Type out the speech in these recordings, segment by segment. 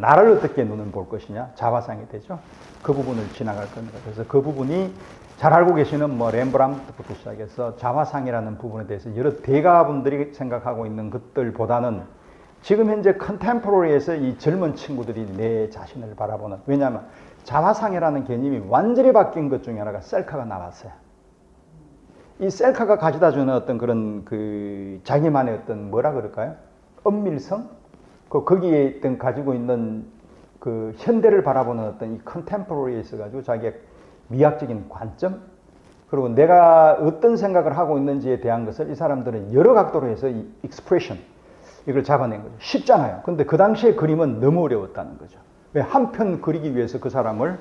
나를 어떻게 눈을 볼 것이냐, 자화상이 되죠. 그 부분을 지나갈 겁니다. 그래서 그 부분이 잘 알고 계시는 뭐 렘브란트부터 시작해서 자화상이라는 부분에 대해서 여러 대가분들이 생각하고 있는 것들보다는 지금 현재 컨템포러리에서 이 젊은 친구들이 내 자신을 바라보는, 왜냐하면 자화상이라는 개념이 완전히 바뀐 것 중에 하나가 셀카가 나왔어요. 이 셀카가 가져다 주는 어떤 그런 그 자기만의 어떤 뭐라 그럴까요? 엄밀성? 거기에 어떤 가지고 있는 그 현대를 바라보는 어떤 이 컨템포러리에 있어가지고 자기의 미학적인 관점, 그리고 내가 어떤 생각을 하고 있는지에 대한 것을 이 사람들은 여러 각도로 해서 이 익스프레션, 이걸 잡아낸 거죠. 쉽잖아요. 근데 그 당시에 그림은 너무 어려웠다는 거죠. 왜? 한 편 그리기 위해서 그 사람을,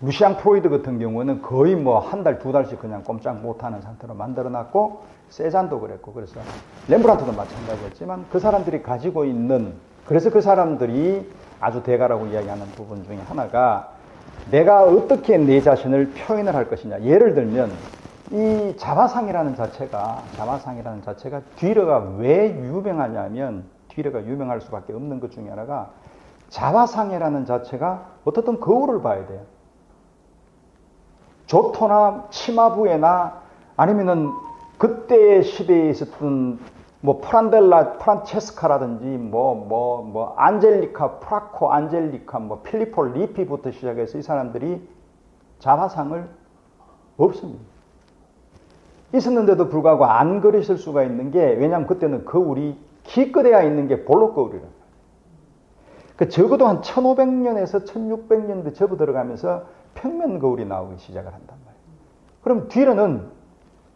루시앙 프로이드 같은 경우는 거의 뭐 한 달, 두 달씩 그냥 꼼짝 못하는 상태로 만들어놨고, 세잔도 그랬고, 그래서 렘브란트도 마찬가지였지만 그 사람들이 가지고 있는, 그래서 그 사람들이 아주 대가라고 이야기하는 부분 중에 하나가 내가 어떻게 내 자신을 표현을 할 것이냐. 예를 들면 이 자화상이라는 자체가 뒤러가 왜 유명하냐면, 뒤러가 유명할 수밖에 없는 것 중에 하나가 자화상이라는 자체가 어떻든 거울을 봐야 돼요. 조토나 치마부에나 아니면은 그때의 시대에 있었던 뭐 프란체스카라든지 안젤리카, 프라코 안젤리카, 뭐 필리포 리피부터 시작해서 이 사람들이 자화상을 없습니다. 있었는데도 불구하고 안 그리실 수가 있는 게, 왜냐하면 그때는 거울이 기껏해야 있는 게 볼록 거울이라. 그 적어도 한 1500년에서 1600년대 접어 들어가면서 평면 거울이 나오기 시작을 한단 말이에요. 그럼 뒤로는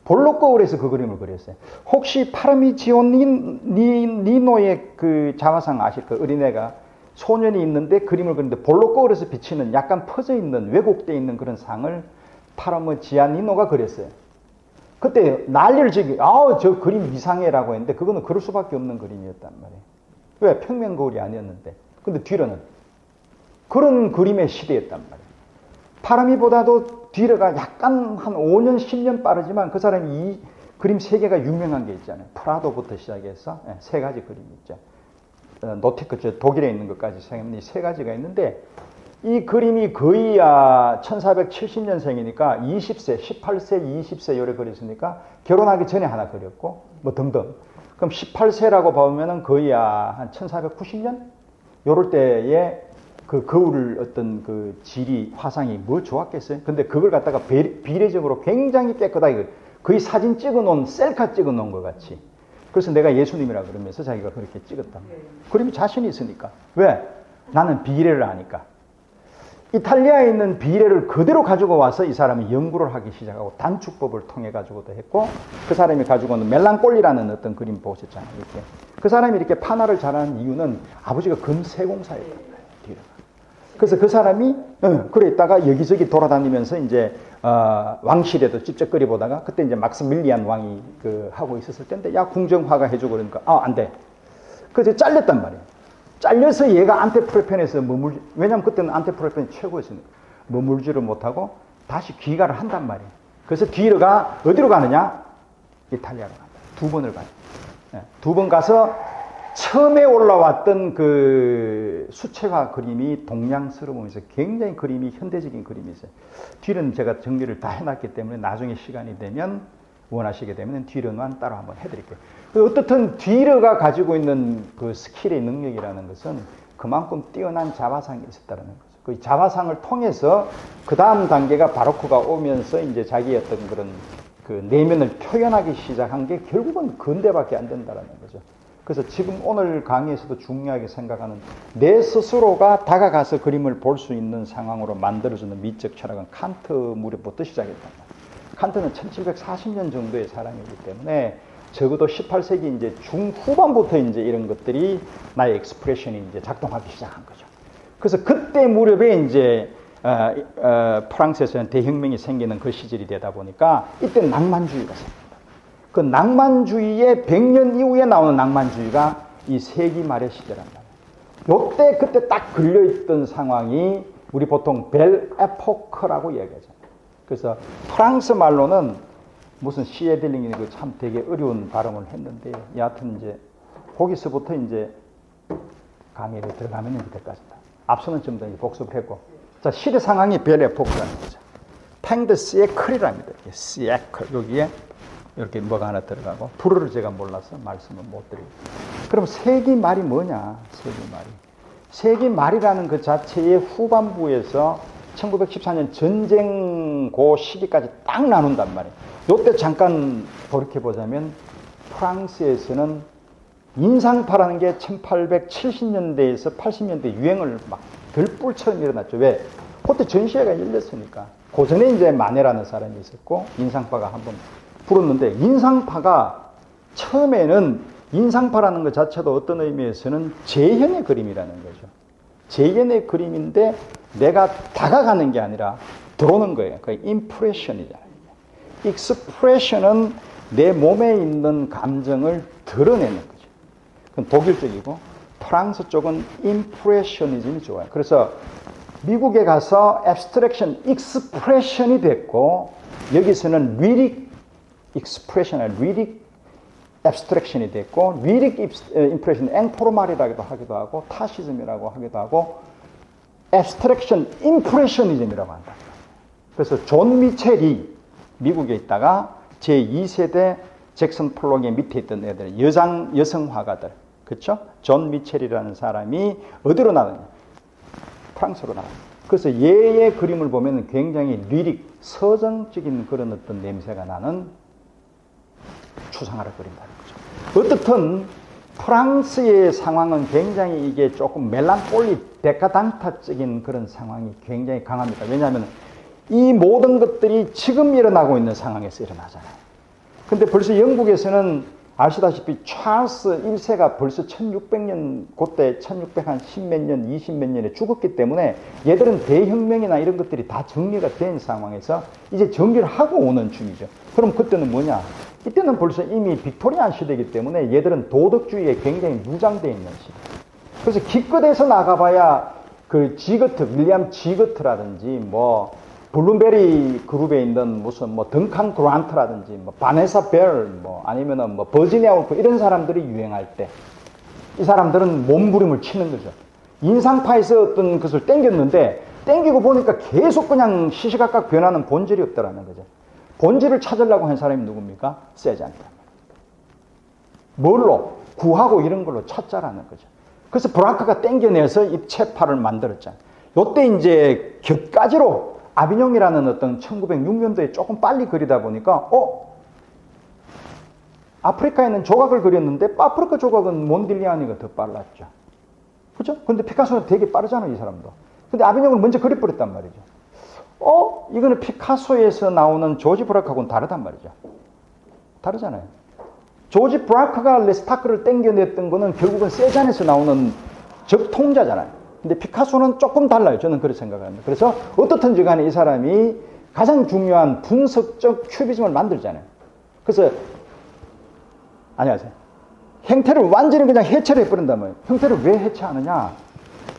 볼록 거울에서 그 그림을 그렸어요. 혹시 파르미지오니노의 그 자화상 아실 거예요? 어린애가 소년이 있는데 그림을 그리는데 볼록 거울에서 비치는 약간 퍼져 있는, 왜곡되어 있는 그런 상을 파르미지아니노가 그렸어요. 그때 난리를 치기, 저 그림 이상해라고 했는데 그거는 그럴 수밖에 없는 그림이었단 말이에요. 왜? 평면 거울이 아니었는데. 근데 뒤로는 그런 그림의 시대였단 말이에요. 파르미보다도 뒤로가 약간 한 5년, 10년 빠르지만 그 사람이 이 그림 세 개가 유명한 게 있잖아요. 프라도부터 시작해서 세 가지 그림이 있죠. 노티크, 독일에 있는 것까지 생각하면 이 세 가지가 있는데, 이 그림이 거의 1470년생이니까 20세, 18세, 20세 요래 그렸으니까 결혼하기 전에 하나 그렸고 뭐 등등. 그럼 18세라고 보면은 거의 한 1490년? 요럴 때에 그 거울 어떤 그 질이, 화상이 뭐 좋았겠어요? 근데 그걸 갖다가 비례적으로 굉장히 깨끗하게, 거의 사진 찍어 놓은, 셀카 찍어 놓은 것 같이. 그래서 내가 예수님이라 그러면서 자기가 그렇게 찍었다. 그림이 자신이 있으니까. 왜? 나는 비례를 아니까. 이탈리아에 있는 비례를 그대로 가지고 와서 이 사람이 연구를 하기 시작하고 단축법을 통해 가지고도 했고, 그 사람이 가지고 있는 멜랑꼴리라는 어떤 그림 보셨잖아요. 이렇게. 그 사람이 이렇게 판화를 잘하는 이유는 아버지가 금세공사였단 말이에요. 그래서 그 사람이 그래 있다가 여기저기 돌아다니면서 이제 왕실에도 직접 그려보다가, 그때 이제 막스밀리안 왕이 하고 있었을 때인데, 야 궁정화가 해주고 그러니까 안 돼. 그래서 잘렸단 말이에요. 잘려서 얘가 안테프레펜에서 왜냐면 그때는 안테프레펜이 최고였으니까 머물지를 못하고 다시 귀가를 한단 말이에요. 그래서 뒤로가 어디로 가느냐? 이탈리아로 간다. 2번을 가요. 2번 가서 처음에 올라왔던 그 수채화 그림이 동양스러우면서 굉장히 그림이 현대적인 그림이 있어요. 뒤로는 제가 정리를 다 해놨기 때문에 나중에 시간이 되면, 원하시게 되면 뒤로만 따로 한번 해드릴게요. 어떻든 뒤로가 가지고 있는 그 스킬의 능력이라는 것은 그만큼 뛰어난 자화상이 있었다는 거죠. 그 자화상을 통해서 그 다음 단계가 바로크가 오면서 이제 자기의 어떤 그런 그 내면을 표현하기 시작한 게 결국은 근대밖에 안 된다는 거죠. 그래서 지금 오늘 강의에서도 중요하게 생각하는, 내 스스로가 다가가서 그림을 볼 수 있는 상황으로 만들어주는 미적 철학은 칸트 무렵부터 시작했단 말이에요. 칸트는 1740년 정도의 사람이기 때문에 적어도 18세기 이제 중후반부터 이제 이런 것들이 나의 익스프레션이 이제 작동하기 시작한 거죠. 그래서 그때 무렵에 이제 프랑스에서는 대혁명이 생기는 그 시절이 되다 보니까 이때 낭만주의가 생깁니다. 그 낭만주의의 100년 이후에 나오는 낭만주의가 이 세기 말의 시대란 말이에요. 요때 그때 딱 걸려있던 상황이 우리 보통 벨 에포크라고 이야기하잖아요. 그래서 프랑스 말로는 무슨 시에들링이 참 되게 어려운 발음을 했는데, 여하튼 이제 거기서부터 이제 강의를 들어가면 여기까지다. 앞서는 좀 더 복습을 했고. 자, 시대 상황이 별의 복수라는 거죠. 팽드 시에클이랍니다. 시에클. 여기에 이렇게 뭐가 하나 들어가고, 불어를 제가 몰라서 말씀을 못 드리고. 그럼 세기 말이 뭐냐? 세기 말이. 세기 말이라는 그 자체의 후반부에서 1914년 전쟁 그 시기까지 딱 나눈단 말이에요. 요때 잠깐 돌이켜보자면 프랑스에서는 인상파라는 게 1870년대에서 80년대 유행을 막 들불처럼 일어났죠. 왜? 그때 전시회가 열렸으니까. 그 전에 이제 마네라는 사람이 있었고 인상파가 한번 불었는데, 인상파가 처음에는 인상파라는 것 자체도 어떤 의미에서는 재현의 그림이라는 거죠. 재현의 그림인데 내가 다가가는 게 아니라 들어오는 거예요. 그 임프레션이잖아요. 익스프레션은 내 몸에 있는 감정을 드러내는 거죠. 그건 독일 쪽이고, 프랑스 쪽은 임프레셔니즘이 좋아요. 그래서 미국에 가서 앱스트랙션, 익스프레션이 됐고, 여기서는 리릭 익스프레션, 리릭 앱스트랙션이 됐고, 리릭 임프레션, 앵포르말이라고 하기도 하고, 타시즘이라고 하기도 하고, 앱스트랙션 임프레셔니즘이라고 한다. 그래서 존 미첼이 미국에 있다가 제2세대 잭슨 폴록의 밑에 있던 애들, 여성 화가들, 그렇죠? 존 미첼이라는 사람이 어디로 나왔냐? 프랑스로 나왔어요. 그래서 얘의 그림을 보면 굉장히 리릭, 서정적인 그런 어떤 냄새가 나는 추상화를 그린다는 거죠. 어떻든 프랑스의 상황은 굉장히 이게 조금 멜랑콜리, 데카당타적인 그런 상황이 굉장히 강합니다. 왜냐하면 이 모든 것들이 지금 일어나고 있는 상황에서 일어나잖아요. 근데 벌써 영국에서는 아시다시피 찰스 1세가 벌써 1600년, 그때 1610몇 년, 20몇 년에 죽었기 때문에 얘들은 대혁명이나 이런 것들이 다 정리가 된 상황에서 이제 정리를 하고 오는 중이죠. 그럼 그때는 뭐냐? 이때는 벌써 이미 빅토리아 시대이기 때문에 얘들은 도덕주의에 굉장히 무장되어 있는 시대. 그래서 기껏해서 나가봐야 그 지거트, 윌리엄 지거트라든지 뭐 블룸베리 그룹에 있는 무슨 뭐 덩칸 그란트라든지 뭐 바네사 벨 뭐 아니면은 뭐 버지니아 울프 이런 사람들이 유행할 때 이 사람들은 몸부림을 치는 거죠. 인상파에서 어떤 것을 땡겼는데 땡기고 보니까 계속 그냥 시시각각 변하는 본질이 없다라는 거죠. 본질을 찾으려고 한 사람이 누굽니까? 세잔입니다. 뭘로? 구하고 이런 걸로 찾자라는 거죠. 그래서 브라크가 땡겨내서 입체파를 만들었잖아요. 요때 이제 곁가지로 아비뇽이라는 어떤 1906년도에 조금 빨리 그리다 보니까 아프리카에는 조각을 그렸는데 아프리카 조각은 몬딜리아니가 더 빨랐죠. 그죠? 근데 피카소는 되게 빠르잖아요, 이 사람도. 근데 아비뇽을 먼저 그려버렸단 말이죠. 이거는 피카소에서 나오는 조지 브라크하고는 다르단 말이죠. 다르잖아요. 조지 브라크가 레스타크를 땡겨냈던 거는 결국은 세잔에서 나오는 적통자잖아요. 근데 피카소는 조금 달라요. 저는 그렇게 생각합니다. 그래서 어떻든지 간에 이 사람이 가장 중요한 분석적 큐비즘을 만들잖아요. 그래서 안녕하세요. 행태를 완전히 그냥 해체를 해버린단 말이에요. 형태를 왜 해체하느냐?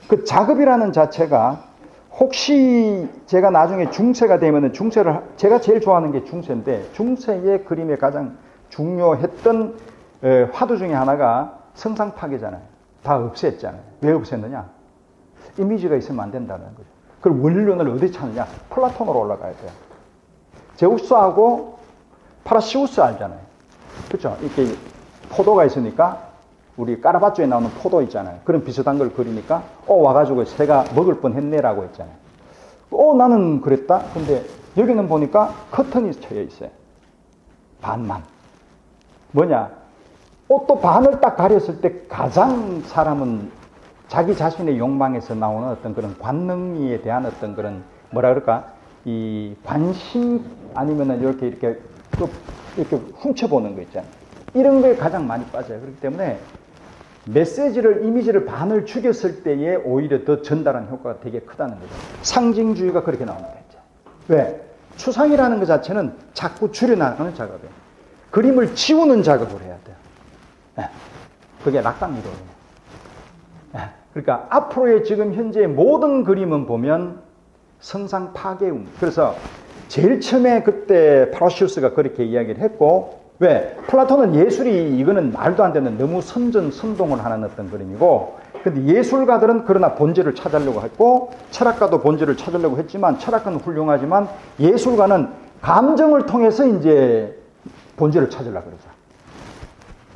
그 작업이라는 자체가 혹시 제가 나중에 중세가 되면은 중세를, 제가 제일 좋아하는 게 중세인데, 중세의 그림에 가장 중요했던 화두 중에 하나가 성상 파괴잖아요. 다 없앴잖아요. 왜 없앴느냐? 이미지가 있으면 안 된다는 거죠. 그럼 원론을 어디 찾느냐? 플라톤으로 올라가야 돼요. 제우스하고 파라시우스 알잖아요. 그렇죠? 이렇게 포도가 있으니까 우리 까라바조에 나오는 포도 있잖아요. 그런 비슷한 걸 그리니까 와가지고 새가 먹을 뻔했네라고 했잖아요. 나는 그랬다. 근데 여기는 보니까 커튼이 쳐여 있어요. 반만. 뭐냐? 옷도 반을 딱 가렸을 때 가장 사람은 자기 자신의 욕망에서 나오는 어떤 그런 관능미에 대한 어떤 그런 뭐라 그럴까? 이 관심 아니면은 이렇게 훔쳐보는 거 있잖아요. 이런 거에 가장 많이 빠져요. 그렇기 때문에 메시지를, 이미지를 반을 죽였을 때에 오히려 더 전달하는 효과가 되게 크다는 거죠. 상징주의가 그렇게 나옵니다. 이제. 왜? 추상이라는 것 자체는 자꾸 줄여나가는 작업이에요. 그림을 지우는 작업을 해야 돼요. 네. 그게 락당이거든요. 네. 그러니까 앞으로의 지금 현재의 모든 그림은 보면 성상 파괴음. 그래서 제일 처음에 그때 파라시우스가 그렇게 이야기를 했고, 왜? 플라톤은 예술이 이거는 말도 안 되는 너무 선전선동을 하는 어떤 그림이고, 근데 예술가들은 그러나 본질을 찾으려고 했고 철학가도 본질을 찾으려고 했지만 철학가는 훌륭하지만 예술가는 감정을 통해서 이제 본질을 찾으려고 그러죠.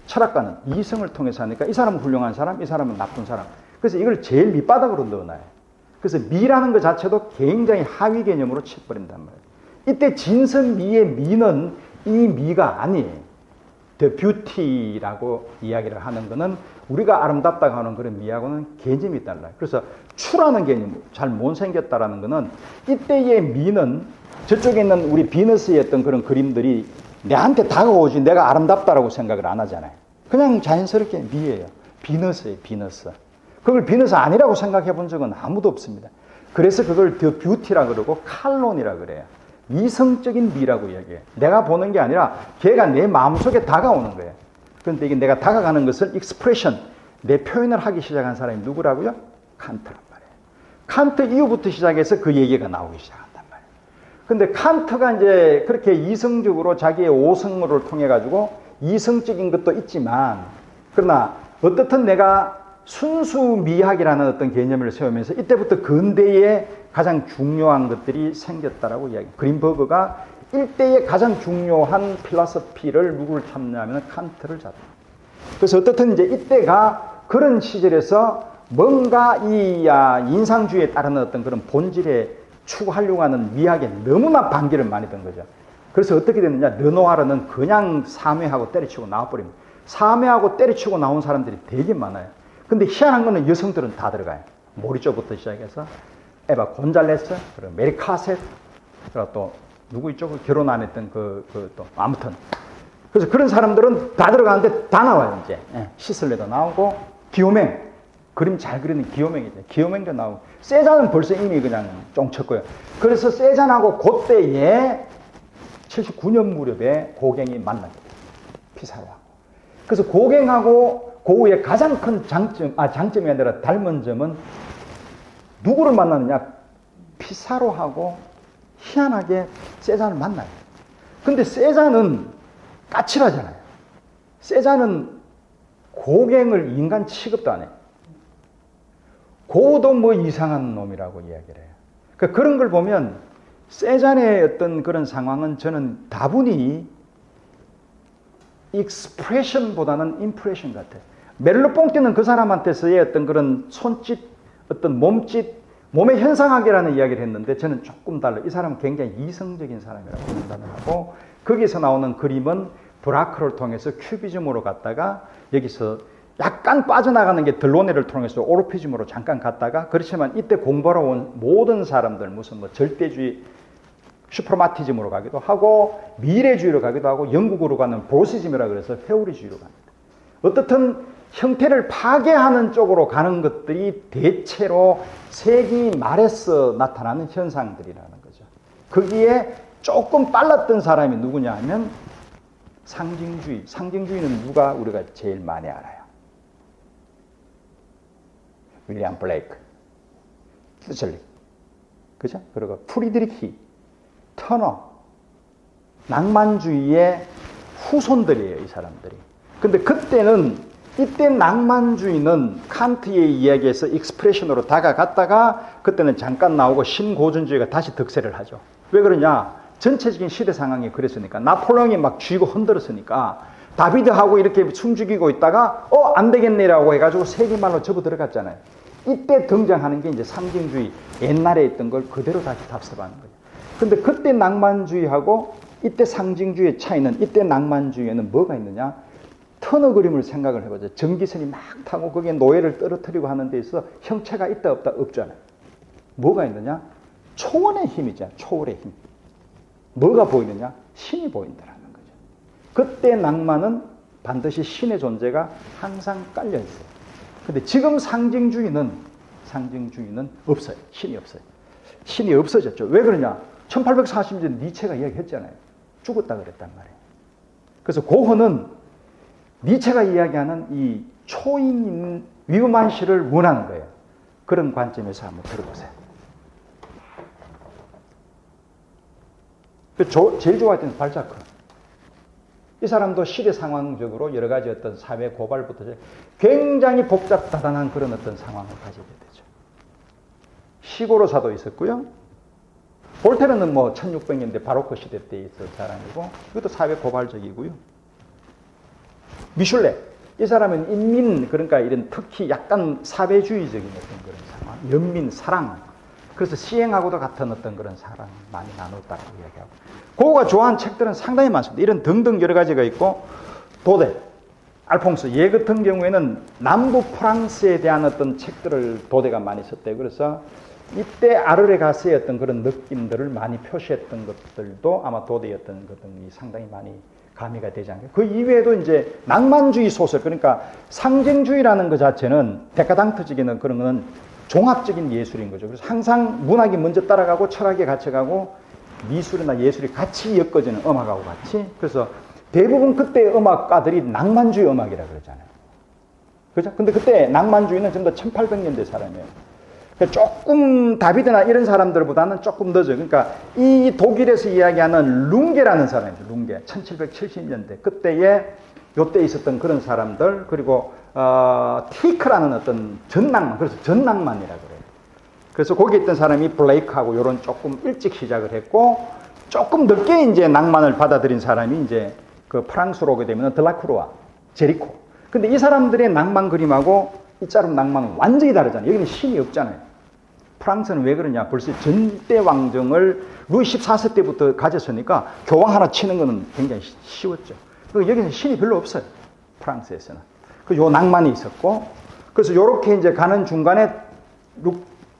철학가는 이성을 통해서 하니까 이 사람은 훌륭한 사람, 이 사람은 나쁜 사람. 그래서 이걸 제일 밑바닥으로 넣어놔요. 그래서 미라는 것 자체도 굉장히 하위 개념으로 치버린단 말이에요. 이때 진선미의 미는 이 미가 아니에요. The beauty라고 이야기를 하는 것은 우리가 아름답다고 하는 그런 미하고는 개념이 달라요. 그래서 추라는 개념, 잘 못생겼다라는 것은 이때의 미는 저쪽에 있는 우리 비너스의 어떤 그런 그림들이 내한테 다가오지 내가 아름답다라고 생각을 안 하잖아요. 그냥 자연스럽게 미예요. 비너스예요, 비너스. 그걸 비너스 아니라고 생각해 본 적은 아무도 없습니다. 그래서 그걸 The beauty라고 그러고 칼론이라고 그래요. 이성적인 미라고 이야기해요. 내가 보는 게 아니라 걔가 내 마음속에 다가오는 거예요. 그런데 이게 내가 다가가는 것을 익스프레션, 내 표현을 하기 시작한 사람이 누구라고요? 칸트란 말이에요. 칸트 이후부터 시작해서 그 얘기가 나오기 시작한단 말이에요. 근데 칸트가 이제 그렇게 이성적으로 자기의 오성을 통해 가지고 이성적인 것도 있지만 그러나 어떻든 내가 순수 미학이라는 어떤 개념을 세우면서 이때부터 근대의 가장 중요한 것들이 생겼다라고 이야기해요. 그린버그가 일대의 가장 중요한 필라소피를 누구를 찾냐면 칸트를 찾아요. 그래서 어떻든 이제 이때가 그런 시절에서 뭔가 이 인상주의에 따르는 어떤 그런 본질에 추구하려고 하는 미학에 너무나 반기를 많이 든 거죠. 그래서 어떻게 됐느냐? 르노아르는 그냥 사매하고 때려치고 나와버립니다. 사매하고 때려치고 나온 사람들이 되게 많아요. 근데 희한한 거는 여성들은 다 들어가요. 모리조부터 시작해서 에바 곤잘레스, 그리고 메리 카셋, 그리고 또 누구 있죠? 결혼 안 했던 또 아무튼 그래서 그런 사람들은 다 들어가는데 다 나와요 이제. 시슬레도 나오고 기요맹, 그림 잘 그리는 기요맹이죠. 기요맹도 나오고 세잔은 벌써 이미 그냥 쫑쳤고요. 그래서 세잔하고 그때에 79년 무렵에 고갱이 만나게 돼요. 피사로하고. 그래서 고갱하고 고우의 가장 큰 장점이 아니라 닮은 점은 누구를 만나느냐? 피사로하고 희한하게 세잔을 만나요. 근데 세잔은 까칠하잖아요. 세잔은 고갱을 인간 취급도 안 해요. 고우도 뭐 이상한 놈이라고 이야기를 해요. 그러니까 그런 걸 보면 세잔의 어떤 그런 상황은 저는 다분히 익스프레션보다는 임프레션 같아요. 멜로뽕띠는 그 사람한테서의 어떤 그런 손짓, 어떤 몸짓, 몸의 현상학이라는 이야기를 했는데 저는 조금 달라요. 이 사람은 굉장히 이성적인 사람이라고 판단을 하고 거기서 나오는 그림은 브라크를 통해서 큐비즘으로 갔다가 여기서 약간 빠져나가는 게 들로네를 통해서 오르피즘으로 잠깐 갔다가 그렇지만 이때 공부하러 온 모든 사람들 무슨 뭐 절대주의 슈퍼마티즘으로 가기도 하고 미래주의로 가기도 하고 영국으로 가는 브로시즘이라고 그래서 회오리주의로 갑니다. 어떻든 형태를 파괴하는 쪽으로 가는 것들이 대체로 세기 말에서 나타나는 현상들이라는 거죠. 거기에 조금 빨랐던 사람이 누구냐 하면 상징주의. 상징주의는 누가 우리가 제일 많이 알아요? 윌리엄 블레이크, 퓨슬리, 그죠? 그리고 프리드리히, 터너, 낭만주의의 후손들이에요, 이 사람들이. 근데 그때는 이때 낭만주의는 칸트의 이야기에서 익스프레션으로 다가갔다가 그때는 잠깐 나오고 신고전주의가 다시 득세를 하죠. 왜 그러냐? 전체적인 시대 상황이 그랬으니까. 나폴레옹이 막 쥐고 흔들었으니까 다비드하고 이렇게 숨죽이고 있다가 안 되겠네라고 해가지고 세기말로 접어 들어갔잖아요. 이때 등장하는 게 이제 상징주의, 옛날에 있던 걸 그대로 다시 답습하는 거예요. 근데 그때 낭만주의하고 이때 상징주의의 차이는 이때 낭만주의에는 뭐가 있느냐? 터너 그림을 생각을 해보죠. 전기선이 막 타고 거기에 노예를 떨어뜨리고 하는 데 있어서 형체가 있다 없다 없잖아요. 뭐가 있느냐? 초원의 힘이잖아요. 초월의 힘. 뭐가 보이느냐? 신이 보인다라는 거죠. 그때 낭만은 반드시 신의 존재가 항상 깔려 있어요. 근데 지금 상징주의는 없어요. 신이 없어요. 신이 없어졌죠. 왜 그러냐? 1840년 니체가 이야기했잖아요. 죽었다 그랬단 말이에요. 그래서 고흐는 니체가 이야기하는 이 초인인 위브만시를 원하는 거예요. 그런 관점에서 한번 들어보세요. 제일 좋아했던 발자크. 이 사람도 시대 상황적으로 여러 가지 어떤 사회 고발부터 굉장히 복잡다단한 그런 어떤 상황을 가지게 되죠. 시고로사도 있었고요. 볼테르는 뭐 1600년대 바로크 시대 때 있었던 사람이고, 이것도 사회 고발적이고요. 미슐레, 이 사람은 인민, 그러니까 이런 특히 약간 사회주의적인 어떤 그런 상황, 연민, 사랑, 그래서 시행하고도 같은 어떤 그런 사랑을 많이 나눴다고 이야기하고, 고흐가 좋아하는 책들은 상당히 많습니다. 이런 등등 여러 가지가 있고, 도데, 알퐁스, 얘 같은 경우에는 남부 프랑스에 대한 어떤 책들을 도데가 많이 썼대요. 그래서 이때 아르레가스의 어떤 그런 느낌들을 많이 표시했던 것들도 아마 도데였던 것들이 상당히 많이 가미가 되지 않을까. 그 이외에도 이제 낭만주의 소설, 그러니까 상징주의라는 것 자체는 데카당트적인 그런 거는 종합적인 예술인 거죠. 그래서 항상 문학이 먼저 따라가고 철학이 같이 가고 미술이나 예술이 같이 엮어지는 음악하고 같이. 그래서 대부분 그때 음악가들이 낭만주의 음악이라 그러잖아요. 그죠? 근데 그때 낭만주의는 전부 다 1800년대 사람이에요. 그러니까 조금 다비드나 이런 사람들보다는 조금 늦어요. 그러니까 이 독일에서 이야기하는 룽게라는 사람이죠. 룽게. 1770년대. 그때에 요때 있었던 그런 사람들, 그리고 티크라는 어떤 전낭만, 그래서 전낭만이라 그래요. 그래서 거기 있던 사람이 블레이크하고 요런 조금 일찍 시작을 했고, 조금 늦게 이제 낭만을 받아들인 사람이 이제 그 프랑스로 오게 되면 드라쿠르와 제리코. 근데 이 사람들의 낭만 그림하고 이 짜름 낭만은 완전히 다르잖아요. 여기는 신이 없잖아요. 프랑스는 왜 그러냐? 벌써 전대 왕정을 루이 14세 때부터 가졌으니까 교황 하나 치는 거는 굉장히 쉬웠죠. 여기는 신이 별로 없어요. 프랑스에서는. 요 낭만이 있었고, 그래서 요렇게 이제 가는 중간에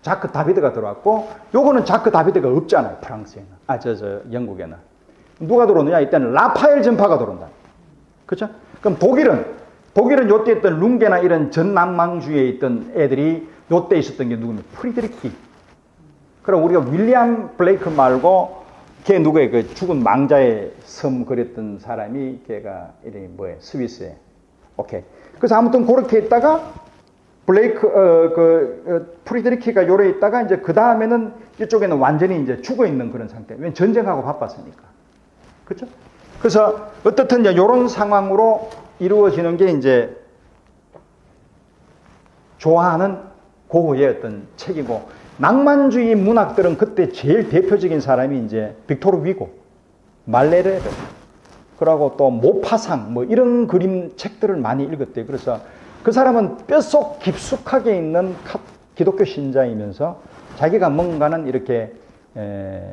자크 다비드가 들어왔고, 요거는 자크 다비드가 없잖아요. 프랑스에는. 영국에는. 누가 들어오느냐? 이때는 라파엘 전파가 들어온다. 그렇죠? 그럼 독일은 요때 있던 룽게나 이런 전낭만주의에 있던 애들이 요때 있었던 게 누구냐? 프리드리히. 그럼 우리가 윌리엄 블레이크 말고 걔 누구예요? 그 죽은 망자의 섬 그렸던 사람이 걔가 이름이 뭐예요? 스위스에. 오케이. 그래서 아무튼 그렇게 있다가 프리드리히가 요래 있다가 이제 그 다음에는 이쪽에는 완전히 이제 죽어 있는 그런 상태. 왜냐면 전쟁하고 바빴으니까. 그렇죠? 그래서 어떻든 이제 요런 상황으로 이루어지는 게 이제 좋아하는 고흐의 어떤 책이고, 낭만주의 문학들은 그때 제일 대표적인 사람이 이제 빅토르 위고, 말레르, 그러고 또 모파상 뭐 이런 그림 책들을 많이 읽었대요. 그래서 그 사람은 뼛속 깊숙하게 있는 기독교 신자이면서 자기가 뭔가는 이렇게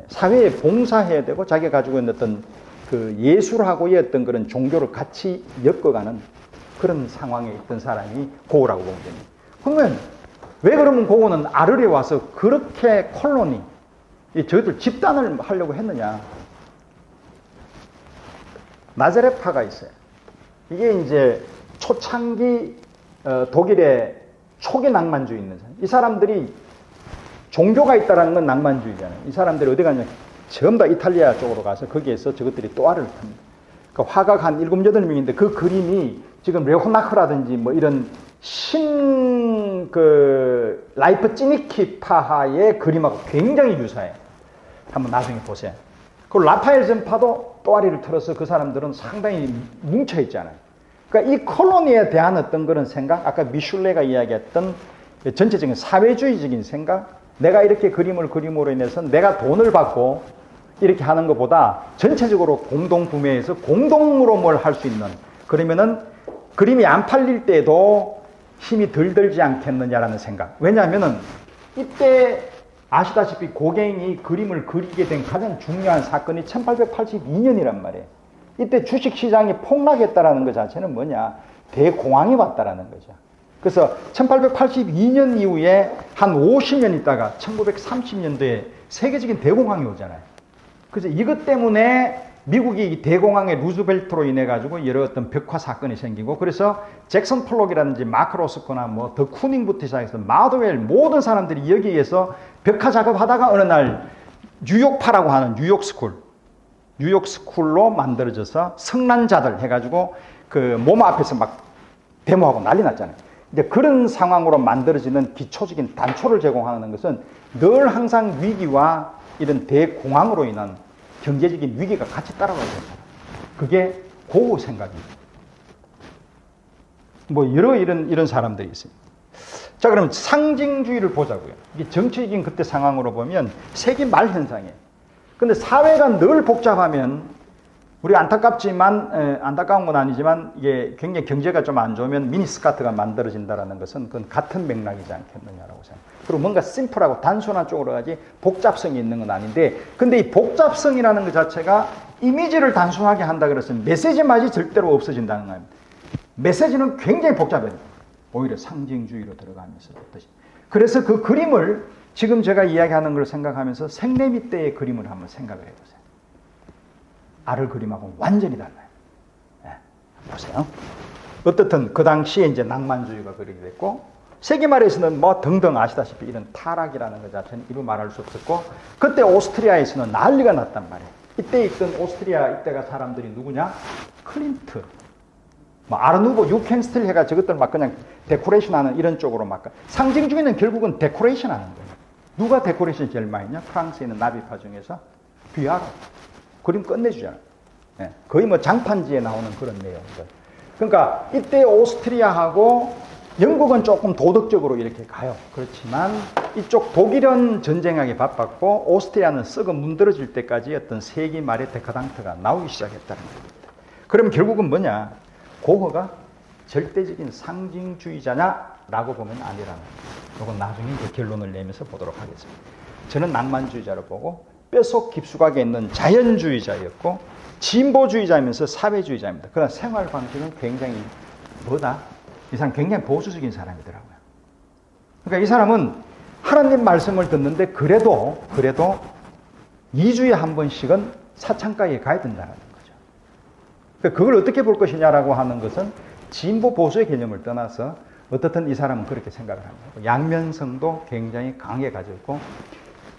사회에 봉사해야 되고 자기가 가지고 있는 어떤 그 예술하고의 어떤 그런 종교를 같이 엮어가는 그런 상황에 있던 사람이 고흐라고 보면 됩니다. 그러면 왜 그러면 고흐는 아르레 와서 그렇게 콜로니, 저희들 집단을 하려고 했느냐? 나자레파가 있어요. 이게 이제 초창기 독일의 초기 낭만주의 있는 사람. 이 사람들이 종교가 있다는 건 낭만주의잖아요. 이 사람들이 어디 가냐? 전부 다 이탈리아 쪽으로 가서 거기에서 저것들이 또아를 탑니다. 그러니까 화가가 한 7, 8명인데 그 그림이 지금 레호나크라든지 뭐 이런 라이프 찌니키파하의 그림하고 굉장히 유사해요. 한번 나중에 보세요. 그 라파엘 전파도 또아리를 틀어서 그 사람들은 상당히 뭉쳐있잖아요. 그러니까 이 콜로니에 대한 어떤 그런 생각, 아까 미슐레가 이야기했던 전체적인 사회주의적인 생각, 내가 이렇게 그림을 그림으로 인해서 내가 돈을 받고 이렇게 하는 것보다 전체적으로 공동 구매해서 공동으로 뭘 할 수 있는, 그러면은 그림이 안 팔릴 때도 힘이 덜 들지 않겠느냐라는 생각. 왜냐하면은 이때 아시다시피 고갱이 그림을 그리게 된 가장 중요한 사건이 1882년이란 말이에요. 이때 주식시장이 폭락했다라는 것 자체는 뭐냐? 대공황이 왔다라는 거죠. 그래서 1882년 이후에 한 50년 있다가 1930년도에 세계적인 대공황이 오잖아요. 그래서 이것 때문에 미국이 이 대공황의 루즈벨트로 인해 가지고 여러 어떤 벽화 사건이 생기고, 그래서 잭슨 폴록이라든지 마크 로스코나 뭐 더 쿠닝부터 시작해서 마더웰 모든 사람들이 여기에서 벽화 작업하다가 어느 날 뉴욕파라고 하는 뉴욕 스쿨로 만들어져서 성난자들 해가지고 그 모모 앞에서 막 데모하고 난리 났잖아요. 이제 그런 상황으로 만들어지는 기초적인 단초를 제공하는 것은 늘 항상 위기와 이런 대공황으로 인한 경제적인 위기가 같이 따라가야 된다. 그게 고흐 생각입니다. 뭐 여러 이런 사람들이 있어요. 자, 그럼 상징주의를 보자고요. 이게 정치적인 그때 상황으로 보면 세기 말 현상이에요. 근데 사회가 늘 복잡하면 우리 안타깝지만 안타까운 건 아니지만 이게 굉장히 경제가 좀 안 좋으면 미니스카트가 만들어진다는 것은 그건 같은 맥락이지 않겠느냐라고 생각합니다. 그리고 뭔가 심플하고 단순한 쪽으로 가지 복잡성이 있는 건 아닌데, 근데 이 복잡성이라는 것 자체가 이미지를 단순하게 한다 그랬으면 메시지 맛이 절대로 없어진다는 겁니다. 메시지는 굉장히 복잡해요. 오히려 상징주의로 들어가면서 어떠시. 그래서 그 그림을 지금 제가 이야기하는 걸 생각하면서 생래미 때의 그림을 한번 생각을 해보세요. 알을 그림하고 완전히 달라요. 네, 보세요. 어떻든 그 당시에 이제 낭만주의가 그리게 됐고, 세기말에서는 뭐 등등 아시다시피 이런 타락이라는 것 자체는 이루 말할 수 없었고, 그때 오스트리아에서는 난리가 났단 말이에요. 이때 있던 오스트리아 이때가 사람들이 누구냐? 클린트, 뭐 아르누보, 유켄스틸 해가지고 저것들 막 그냥 데코레이션 하는 이런 쪽으로 막. 상징주의는 결국은 데코레이션 하는 거예요. 누가 데코레이션 제일 많이 했냐? 프랑스에 있는 나비파 중에서 뷔아로. 그림 끝내주잖아요. 네, 거의 뭐 장판지에 나오는 그런 내용들. 그러니까 이때 오스트리아하고 영국은 조금 도덕적으로 이렇게 가요. 그렇지만 이쪽 독일은 전쟁하기 바빴고 오스트리아는 썩어 문드러질 때까지 어떤 세기 말의 데카당트가 나오기 시작했다는 겁니다. 그럼 결국은 뭐냐? 고흐가 절대적인 상징주의자냐라고 보면 아니라는 거예요. 이건 나중에 이제 결론을 내면서 보도록 하겠습니다. 저는 낭만주의자로 보고 뼛속 깊숙하게 있는 자연주의자였고 진보주의자이면서 사회주의자입니다. 그러나 생활 방식은 굉장히 뭐다? 이 사람 굉장히 보수적인 사람이더라고요. 그러니까 이 사람은 하나님 말씀을 듣는데 그래도 2주에 한 번씩은 사창가에 가야 된다는 거죠. 그러니까 그걸 어떻게 볼 것이냐라고 하는 것은 진보 보수의 개념을 떠나서 어떻든 이 사람은 그렇게 생각을 합니다. 양면성도 굉장히 강하게 가지고 있고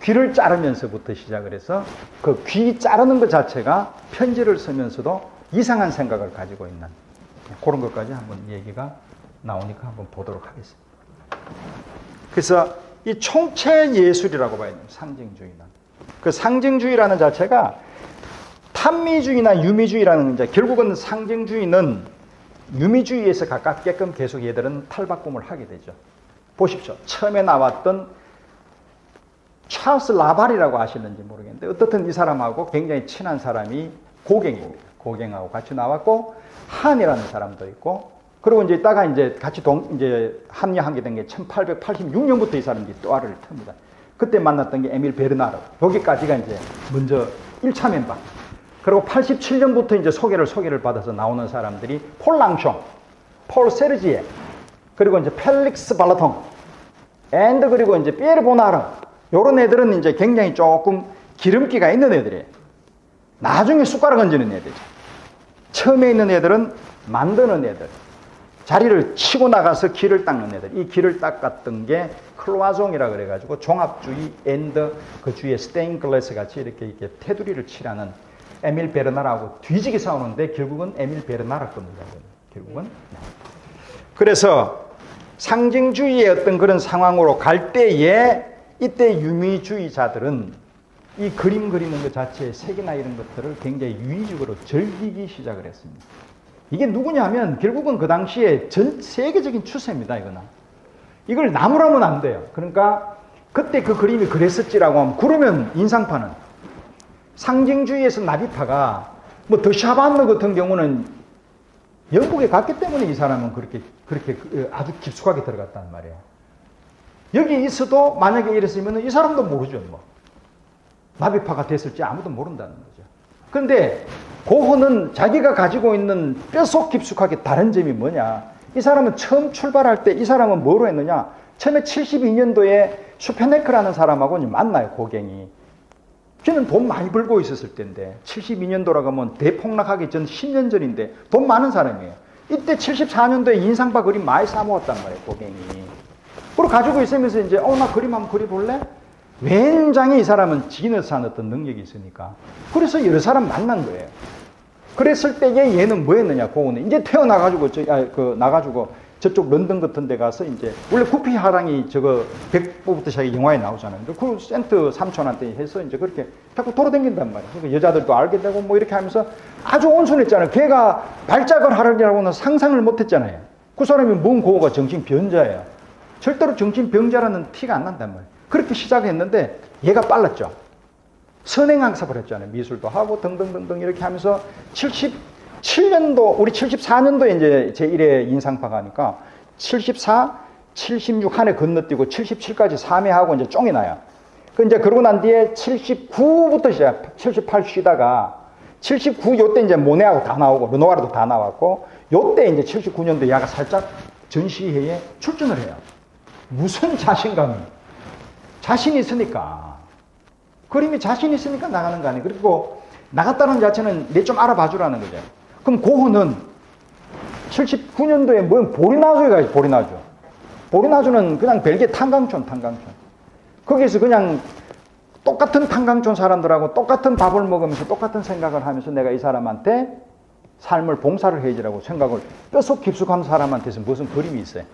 귀를 자르면서부터 시작을 해서 그 귀 자르는 것 자체가 편지를 쓰면서도 이상한 생각을 가지고 있는 그런 것까지 한번 얘기가 나오니까 한번 보도록 하겠습니다. 그래서 이 총체 예술이라고 봐야 됩니다. 상징주의는. 그 상징주의라는 자체가 탐미주의나 유미주의라는 이제 결국은 상징주의는 유미주의에서 가깝게끔 계속 얘들은 탈바꿈을 하게 되죠. 보십시오. 처음에 나왔던 찰스 라발이라고 아시는지 모르겠는데 어떻든 이 사람하고 굉장히 친한 사람이 고갱입니다. 고갱하고 같이 나왔고 한이라는 사람도 있고 그리고 이제 이따가 이제 같이 이제 합류하게 된 게 1886년부터 이 사람들이 또 알을 틉니다. 그때 만났던 게 에밀 베르나르. 여기까지가 이제 먼저 1차 멤버. 그리고 87년부터 이제 소개를 받아서 나오는 사람들이 폴 랑숑, 폴 세르지에, 그리고 이제 펠릭스 발라통, 그리고 이제 피에르 보나르. 요런 애들은 이제 굉장히 조금 기름기가 있는 애들이에요. 나중에 숟가락 얹는 애들이죠. 처음에 있는 애들은 만드는 애들. 자리를 치고 나가서 길을 닦는 애들. 이 길을 닦았던 게 클로아종이라 그래가지고 종합주의 그 주위에 스테인글래스 같이 이렇게 테두리를 칠하는 에밀 베르나르하고 뒤지게 싸우는데 결국은 에밀 베르나르 겁니다. 결국은. 그래서 상징주의의 어떤 그런 상황으로 갈 때에 이때 유미주의자들은 이 그림 그리는 것 자체의 색이나 이런 것들을 굉장히 유의적으로 즐기기 시작을 했습니다. 이게 누구냐면 결국은 그 당시에 전 세계적인 추세입니다. 이걸 나무라면 안 돼요. 그러니까 그때 그 그림이 그랬었지라고 하면 그러면 인상파는 상징주의에서 나비파가 뭐 더 샤반느 같은 경우는 영국에 갔기 때문에 이 사람은 그렇게 아주 깊숙하게 들어갔단 말이에요. 여기 있어도 만약에 이랬으면 이 사람도 모르죠. 뭐 나비파가 됐을지 아무도 모른다는 거죠. 그런데 고흐는 자기가 가지고 있는 뼛속 깊숙하게 다른 점이 뭐냐. 이 사람은 처음 출발할 때 이 사람은 뭐로 했느냐. 처음에 72년도에 슈페네크라는 사람하고 만나요. 고갱이. 걔는 돈 많이 벌고 있었을 때인데 72년도라고 하면 대폭락하기 전 10년 전인데 돈 많은 사람이에요. 이때 74년도에 인상파 그림 많이 사모았단 말이에요. 고갱이. 그리고 가지고 있으면서 이제 나 그림 한번 그려볼래? 굉장히 이 사람은 지니어스 한 어떤 능력이 있으니까. 그래서 여러 사람 만난 거예요. 그랬을 때에 얘는 뭐 했느냐, 고흐는. 이제 태어나가지고, 나가지고 저쪽 런던 같은 데 가서 이제 원래 구피 하랑이 저거 백보부터 시작해 영화에 나오잖아요. 그 센트 삼촌한테 해서 이제 그렇게 자꾸 돌아다닌단 말이에요. 그러니까 여자들도 알게 되고 뭐 이렇게 하면서 아주 온순했잖아요. 걔가 발작을 하려고는 상상을 못 했잖아요. 그 사람이 뭔 고가 정신병자예요. 절대로 정신병자라는 티가 안 난단 말이에요. 그렇게 시작했는데 얘가 빨랐죠. 선행학습을 했잖아요. 미술도 하고 등등등등 이렇게 하면서 77년도, 우리 74년도에 이제 제1회 인상파 가니까 74, 76 한 해 건너뛰고 77까지 3회 하고 이제 쫑이 나요. 그 이제 그러고 난 뒤에 79부터 시작, 78 쉬다가 79 요때 이제 모네하고 다 나오고 르노아르도 다 나왔고 요때 이제 79년도 얘가 살짝 전시회에 출전을 해요. 무슨 자신감이? 자신이 있으니까. 그림이 자신 있으니까 나가는 거 아니에요. 그리고 나갔다는 자체는 내 좀 알아봐 주라는 거죠. 그럼 고흐는 79년도에 뭐 보리나주에 가야지, 보리나주. 보리나주는 그냥 벨기에 탄광촌. 거기서 그냥 똑같은 탄광촌 사람들하고 똑같은 밥을 먹으면서 똑같은 생각을 하면서 내가 이 사람한테 삶을 봉사를 해야지라고 생각을 뼛속 깊숙한 사람한테서 무슨 그림이 있어요.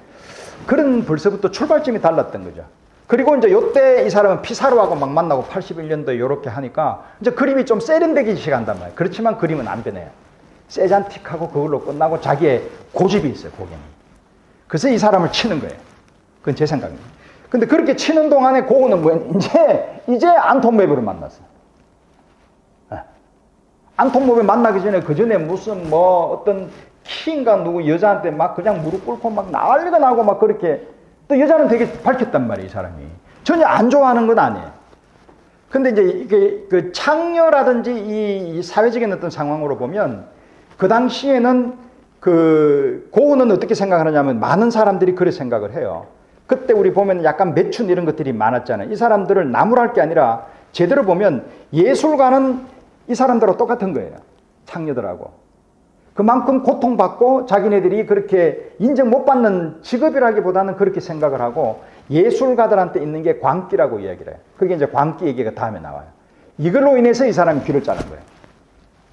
그런 벌써부터 출발점이 달랐던 거죠. 그리고 이제 요때 이 사람은 피사로하고 막 만나고 81년도에 요렇게 하니까 이제 그림이 좀 세련되기 시작한단 말이에요. 그렇지만 그림은 안 변해요. 세잔틱하고 그걸로 끝나고 자기의 고집이 있어요, 고객이. 그래서 이 사람을 치는 거예요. 그건 제 생각입니다. 근데 그렇게 치는 동안에 고흐는 이제 안톤 메베를 만났어요. 안톤 메베 만나기 전에 그 전에 무슨 뭐 어떤 키인가 누구 여자한테 막 그냥 무릎 꿇고 막 난리가 나고 막 그렇게 또 여자는 되게 밝혔단 말이에요, 이 사람이. 전혀 안 좋아하는 건 아니에요. 근데 이제 이게 그 창녀라든지 이 사회적인 어떤 상황으로 보면 그 당시에는 그 고흐는 어떻게 생각하느냐면 많은 사람들이 그렇게 생각을 해요. 그때 우리 보면 약간 매춘 이런 것들이 많았잖아요. 이 사람들을 나무랄 게 아니라 제대로 보면 예술가는 이 사람들하고 똑같은 거예요. 창녀들하고. 그만큼 고통받고 자기네들이 그렇게 인정 못 받는 직업이라기보다는 그렇게 생각을 하고 예술가들한테 있는 게 광기라고 이야기를 해요. 그게 이제 광기 얘기가 다음에 나와요. 이걸로 인해서 이 사람이 귀를 자른 거예요.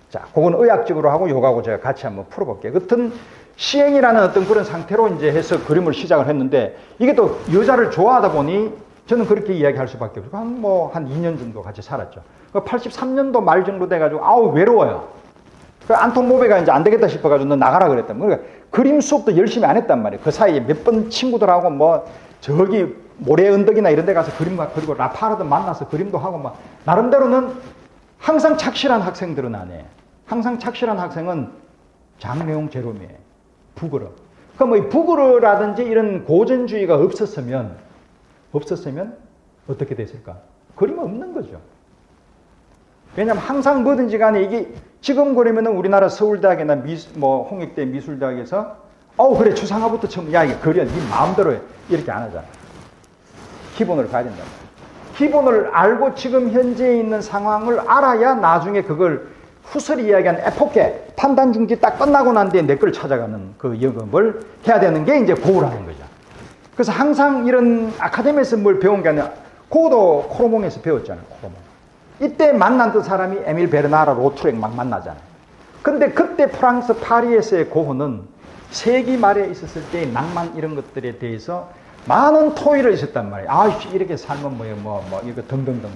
자, 그건 의학적으로 하고 요거하고 제가 같이 한번 풀어볼게요. 여튼 시행이라는 어떤 그런 상태로 이제 해서 그림을 시작을 했는데 이게 또 여자를 좋아하다 보니 저는 그렇게 이야기할 수밖에 없고 한 2년 정도 같이 살았죠. 83년도 말 정도 돼가지고 아우 외로워요. 그 안톤 모베가 이제 안 되겠다 싶어가지고 너 나가라 그랬단 말이에요. 그러니까 그림 수업도 열심히 안 했단 말이에요. 그 사이에 몇 번 친구들하고 뭐 저기 모래 언덕이나 이런 데 가서 그림 막 그리고 라파르도 만나서 그림도 하고 막 나름대로는 항상 착실한 학생들은 아니에요. 항상 착실한 학생은 장래용 제롬이에요. 부그러. 그러니까 뭐 이 부그러라든지 이런 고전주의가 없었으면 어떻게 됐을까? 그림은 없는 거죠. 왜냐하면 항상 뭐든지 간에 이게 지금 그러면은 우리나라 서울대학이나 홍익대 미술대학에서 그래 추상화부터 처음 야 이게 그려 네 마음대로 해 이렇게 안 하잖아. 기본을 가야 된다. 기본을 알고 지금 현재 있는 상황을 알아야 나중에 그걸 후설이 이야기하는 에포케 판단 중지 딱 끝나고 난 뒤에 내 걸 찾아가는 그 영업을 해야 되는 게 이제 고흐라는 거죠. 그래서 항상 이런 아카데미에서 뭘 배운 게 아니라 고흐도 코로몽에서 배웠잖아요. 코로몽. 이때 만났던 사람이 에밀 베르나르 로트랭 막 만나잖아요. 근데 그때 프랑스 파리에서의 고흐는 세기 말에 있었을 때의 낭만 이런 것들에 대해서 많은 토의를 있었단 말이에요. 아, 이렇게 살면 뭐예요, 이거 등등등등.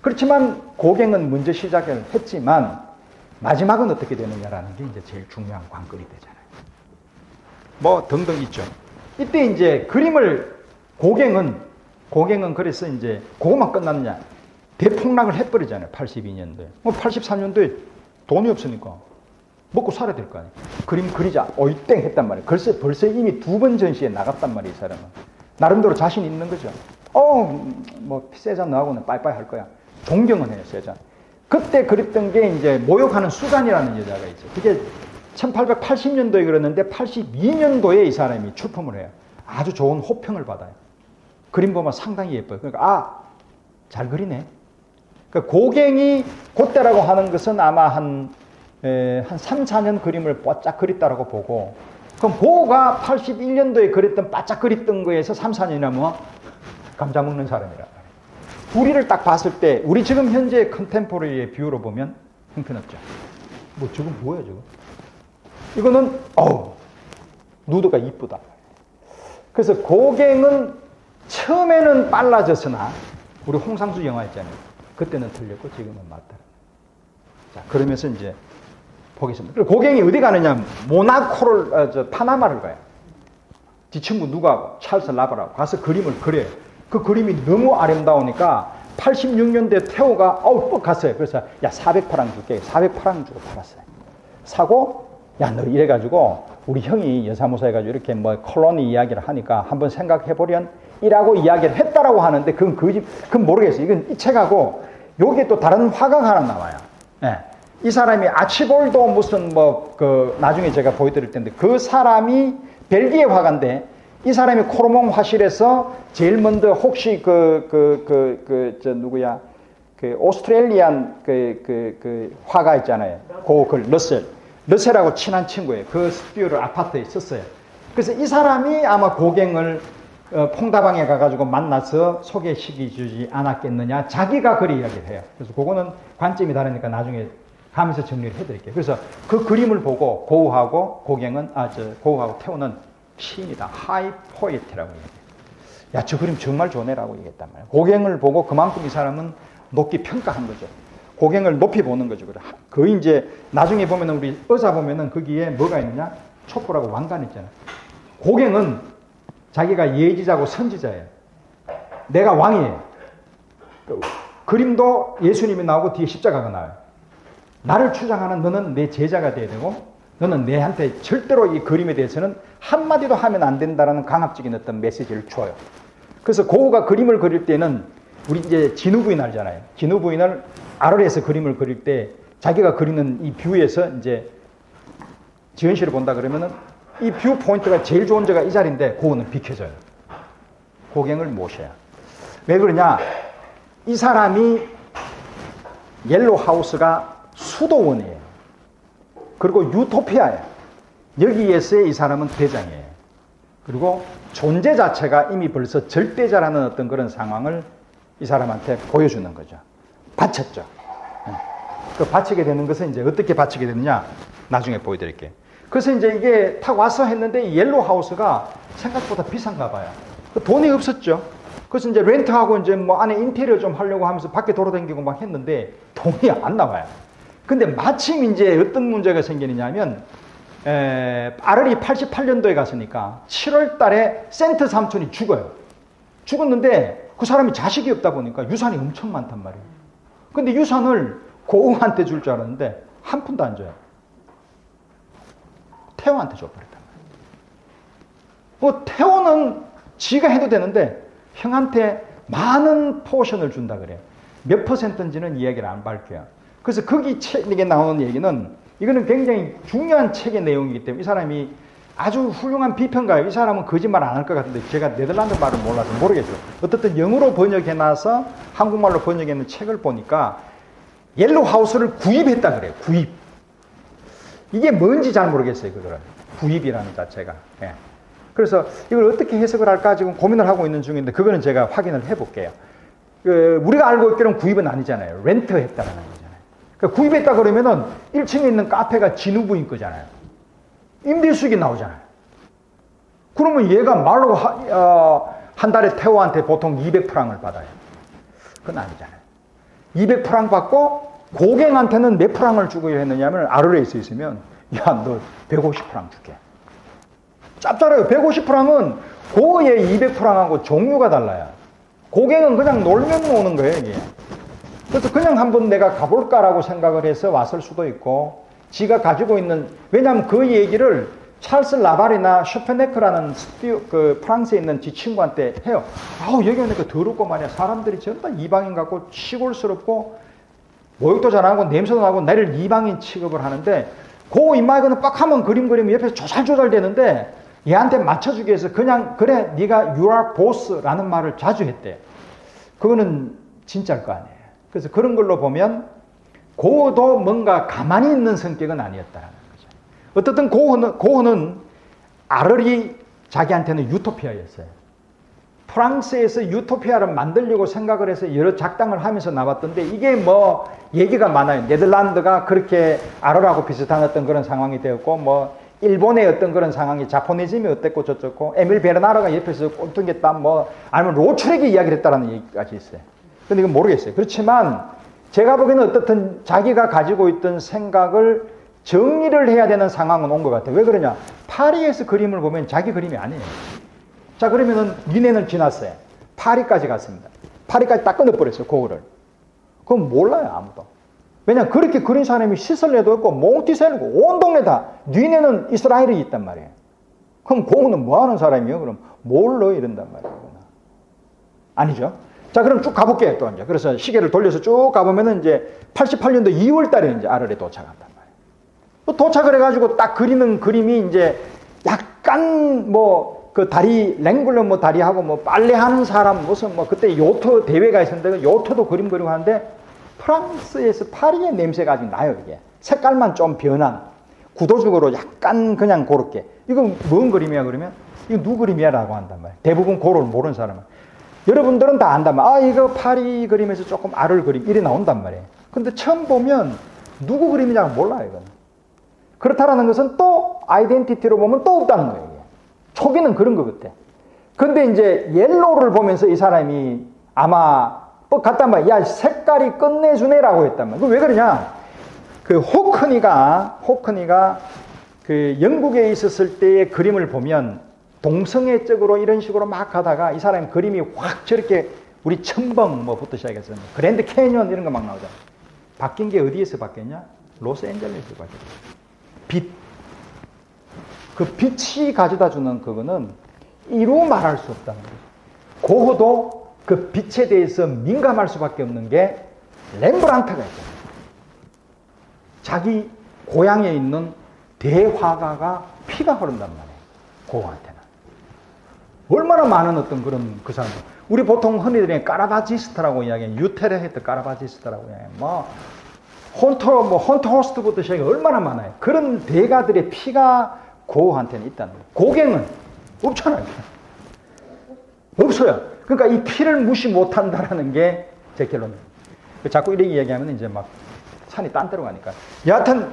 그렇지만 고갱은 먼저 시작을 했지만 마지막은 어떻게 되느냐라는 게 이제 제일 중요한 관건이 되잖아요. 뭐 등등 있죠. 이때 이제 그림을 고갱은 그래서 이제 그것만 끝났느냐. 대폭락을 해버리잖아요. 82년도에. 83년도에 돈이 없으니까 먹고 살아야 될 거 아니에요. 그림 그리자. 어이땡 했단 말이에요. 벌써 이미 2번 전시에 나갔단 말이에요. 이 사람은. 나름대로 자신 있는 거죠. 세잔 너하고는 빠이빠이 할 거야. 존경은 해요, 세잔. 그때 그랬던 게 이제 모욕하는 수잔이라는 여자가 있어요. 그게 1880년도에 그랬는데 82년도에 이 사람이 출품을 해요. 아주 좋은 호평을 받아요. 그림 보면 상당히 예뻐요. 그러니까 잘 그리네. 그러니까 고갱이 그때라고 하는 것은 아마 한 3, 4년 그림을 바짝 그렸다라고 보고 그럼 고가 81년도에 그렸던 바짝 그렸던 거에서 3, 4년이라면 감자 먹는 사람이라. 우리를 딱 봤을 때 우리 지금 현재 컨템포러리의 뷰로 보면 형편없죠. 저건 뭐야 저거? 이거는 누드가 이쁘다. 그래서 고갱은 처음에는 빨라졌으나 우리 홍상수 영화 있잖아요. 그때는 틀렸고 지금은 맞다. 자, 그러면서 이제 보겠습니다. 그리고 고갱이 어디 가느냐? 모나코를, 파나마를 가요. 지 친구 누가 찰스 라바라고 가서 그림을 그려요. 그 그림이 너무 아름다우니까 86년대 태호가 뻑 갔어요. 그래서 야 400파랑 줄게. 400파랑 주고 팔았어요. 사고 야 너 이래가지고 우리 형이 여사무소 해가지고 이렇게 뭐 콜로니 이야기를 하니까 한번 생각해보련 이라고 이야기를 했다라고 하는데 그건 모르겠어요. 이건 이 책하고 여기에 또 다른 화가가 하나 나와요. 네. 이 사람이 아치볼드 무슨 나중에 제가 보여드릴 텐데 그 사람이 벨기에 화가인데 이 사람이 코르몽 화실에서 제일 먼저 혹시 누구야? 오스트레일리안 화가 있잖아요. 러셀하고 친한 친구예요. 그 스튜디오를 아파트에 썼어요. 그래서 이 사람이 아마 고갱을 퐁다방에 가가지고 만나서 소개시켜주지 않았겠느냐. 자기가 그리 이야기를 해요. 그래서 그거는 관점이 다르니까 나중에 가면서 정리를 해드릴게요. 그래서 그 그림을 보고 고우하고 태호는 시인이다. 하이 포에트라고 얘기해요. 야, 저 그림 정말 좋네라고 얘기했단 말이에요. 고갱을 보고 그만큼 이 사람은 높이 평가한 거죠. 고갱을 높이 보는 거죠. 그 이제 나중에 보면은 우리 의사 보면은 거기에 뭐가 있느냐? 촛불하고 왕관 있잖아요. 고갱은 자기가 예지자고 선지자예요. 내가 왕이에요. 그림도 예수님이 나오고 뒤에 십자가가 나와요. 나를 추장하는 너는 내 제자가 돼야 되고 너는 내한테 절대로 이 그림에 대해서는 한마디도 하면 안 된다라는 강압적인 어떤 메시지를 줘요. 그래서 고우가 그림을 그릴 때는 우리 이제 진우 부인 알잖아요. 진우 부인을 아르에서 그림을 그릴 때 자기가 그리는 이 뷰에서 이제 지은 씨를 본다 그러면은 이 뷰 포인트가 제일 좋은 데가 이 자리인데 고우는 비켜져요. 고갱을 모셔야. 왜 그러냐? 이 사람이 옐로우 하우스가 수도원이에요. 그리고 유토피아예요. 여기에서의 이 사람은 대장이에요. 그리고 존재 자체가 이미 벌써 절대자라는 어떤 그런 상황을 이 사람한테 보여주는 거죠. 바쳤죠. 그 바치게 되는 것은 이제 어떻게 바치게 되느냐 나중에 보여드릴게요. 그래서 이제 이게 탁 와서 했는데 이 옐로우 하우스가 생각보다 비싼가 봐요. 돈이 없었죠. 그래서 이제 렌트하고 이제 뭐 안에 인테리어 좀 하려고 하면서 밖에 돌아다니고 막 했는데 돈이 안 나와요. 근데 마침 이제 어떤 문제가 생기느냐 하면 아르리 88년도에 갔으니까 7월 달에 센트 삼촌이 죽어요. 죽었는데 그 사람이 자식이 없다 보니까 유산이 엄청 많단 말이에요. 근데 유산을 고우한테 줄 줄 알았는데 한 푼도 안 줘요. 태호한테 줘버렸단 말이에요. 태호는 지가 해도 되는데 형한테 많은 포션을 준다 그래요. 몇 퍼센트인지는 이야기를 안 밝혀요. 그래서 거기 책에 나오는 얘기는 이거는 굉장히 중요한 책의 내용이기 때문에 이 사람이 아주 훌륭한 비평가예요. 이 사람은 거짓말 안 할 것 같은데 제가 네덜란드 말을 몰라서 모르겠죠. 어떻든 영어로 번역해놔서 한국말로 번역해놓은 책을 보니까 옐로우 하우스를 구입했다 그래요. 구입. 이게 뭔지 잘 모르겠어요. 그거를. 구입이라는 자체가. 예. 그래서 이걸 어떻게 해석을 할까 지금 고민을 하고 있는 중인데 그거는 제가 확인을 해볼게요. 우리가 알고 있기로는 구입은 아니잖아요. 렌트했다라는 거잖아요. 그러니까 구입했다 그러면은 1층에 있는 카페가 진우 부인 거잖아요. 임대수익이 나오잖아요. 그러면 얘가 말로 한 달에 태호한테 보통 200프랑을 받아요. 그건 아니잖아요. 200프랑 받고 고갱한테는 몇 프랑을 주고 했느냐면 아르레이스 있으면 야 너 150프랑 줄게. 짭짤해요. 150프랑은 고의 200프랑하고 종류가 달라요. 고갱은 그냥 놀면 오는 거예요, 이게. 그래서 그냥 한번 내가 가볼까라고 생각을 해서 왔을 수도 있고, 지가 가지고 있는, 왜냐하면 그 얘기를 찰스 라발이나 슈페네크라는 프랑스에 있는 지 친구한테 해요. 아우, 여기 오니까 더럽고 말이야. 사람들이 전부 다 이방인 같고, 시골스럽고, 목욕도 잘하고, 냄새도 나고, 나를 이방인 취급을 하는데, 그 인마이거는 빡 한번 그림 그리면 옆에서 조잘조잘 되는데, 얘한테 맞춰주기 위해서 그냥 그래 네가 you are boss라는 말을 자주 했대요. 그거는 진짜일 거 아니에요. 그래서 그런 걸로 보면 고흐도 뭔가 가만히 있는 성격은 아니었다는 거죠. 어떻든 고흐는 아르리 자기한테는 유토피아였어요. 프랑스에서 유토피아를 만들려고 생각을 해서 여러 작당을 하면서 나왔던데 이게 뭐 얘기가 많아요. 네덜란드가 그렇게 아르하고 비슷한 어떤 그런 상황이 되었고 뭐 일본의 어떤 그런 상황이 자포니즘이 어땠고 저쩌고 에밀 베르나르가 옆에서 꼴뚱했다 뭐 아니면 로트렉이 이야기를 했다라는 얘기까지 있어요. 근데 이건 모르겠어요. 그렇지만 제가 보기에는 어떻든 자기가 가지고 있던 생각을 정리를 해야 되는 상황은 온 것 같아요. 왜 그러냐? 파리에서 그림을 보면 자기 그림이 아니에요. 자, 그러면은 미네는 지났어요. 파리까지 갔습니다. 파리까지 딱 끊어버렸어요, 고을을. 그건 몰라요, 아무도. 왜냐면 그렇게 그린 사람이 시설레도 있고, 몽티셀고, 온 동네 다, 뒤에는 이스라엘이 있단 말이에요. 그럼 고은은 뭐 하는 사람이요? 그럼 몰라, 이런단 말이에요. 아니죠? 자, 그럼 쭉 가볼게요, 또 이제. 그래서 시계를 돌려서 쭉 가보면은 이제 88년도 2월 달에 이제 아르레 도착한단 말이에요. 또 도착을 해가지고 딱 그리는 그림이 이제 약간 뭐, 그 다리, 랭글러 뭐 다리하고 뭐 빨래하는 사람 무슨 뭐 그때 요트 대회가 있었는데 요트도 그림 그리고 하는데 프랑스에서 파리의 냄새가 아직 나요, 이게. 색깔만 좀 변한 구도적으로 약간 그냥 그렇게. 이건 뭔 그림이야, 그러면? 이거 누구 그림이야? 라고 한단 말이에요. 대부분 고를 모르는 사람은. 여러분들은 다 안단 말이에요. 아, 이거 파리 그림에서 조금 아를 그림. 이래 나온단 말이에요. 근데 처음 보면 누구 그림이냐고 몰라요, 이건. 그렇다라는 것은 또 아이덴티티로 보면 또 없다는 거예요. 초기는 그런 것 같아. 근데 이제 옐로우를 보면서 이 사람이 아마 갔단 말이야. 야, 색깔이 끝내주네라고 했단 말이야. 왜 그러냐? 그 호크니가 그 영국에 있었을 때의 그림을 보면 동성애적으로 이런 식으로 막 하다가 이 사람의 그림이 확 저렇게 우리 첨벙 뭐부터 시작해서 그랜드 캐니언 이런 거 막 나오잖아. 바뀐 게 어디에서 바뀌었냐? 로스앤젤레스에서 바뀌었어. 빛. 그 빛이 가져다 주는 그거는 이루 말할 수 없다는 거죠. 고흐도 그 빛에 대해서 민감할 수밖에 없는 게 렘브란트가 있잖아요. 자기 고향에 있는 대화가가 피가 흐른단 말이에요. 고흐한테는. 얼마나 많은 어떤 그런 그 사람. 우리 보통 흔히들 까라바지스트라고 이야기해요. 유테레헤트 까라바지스트라고 이야기해요. 뭐 헌터 호스트부터 시작해 얼마나 많아요. 그런 대가들의 피가 고흐한테는 있다는 거예요. 고갱은 없잖아요. 없어요. 그러니까 이 피를 무시 못한다라는 게 제 결론입니다. 자꾸 이렇게 얘기하면 이제 막 산이 딴 데로 가니까. 여하튼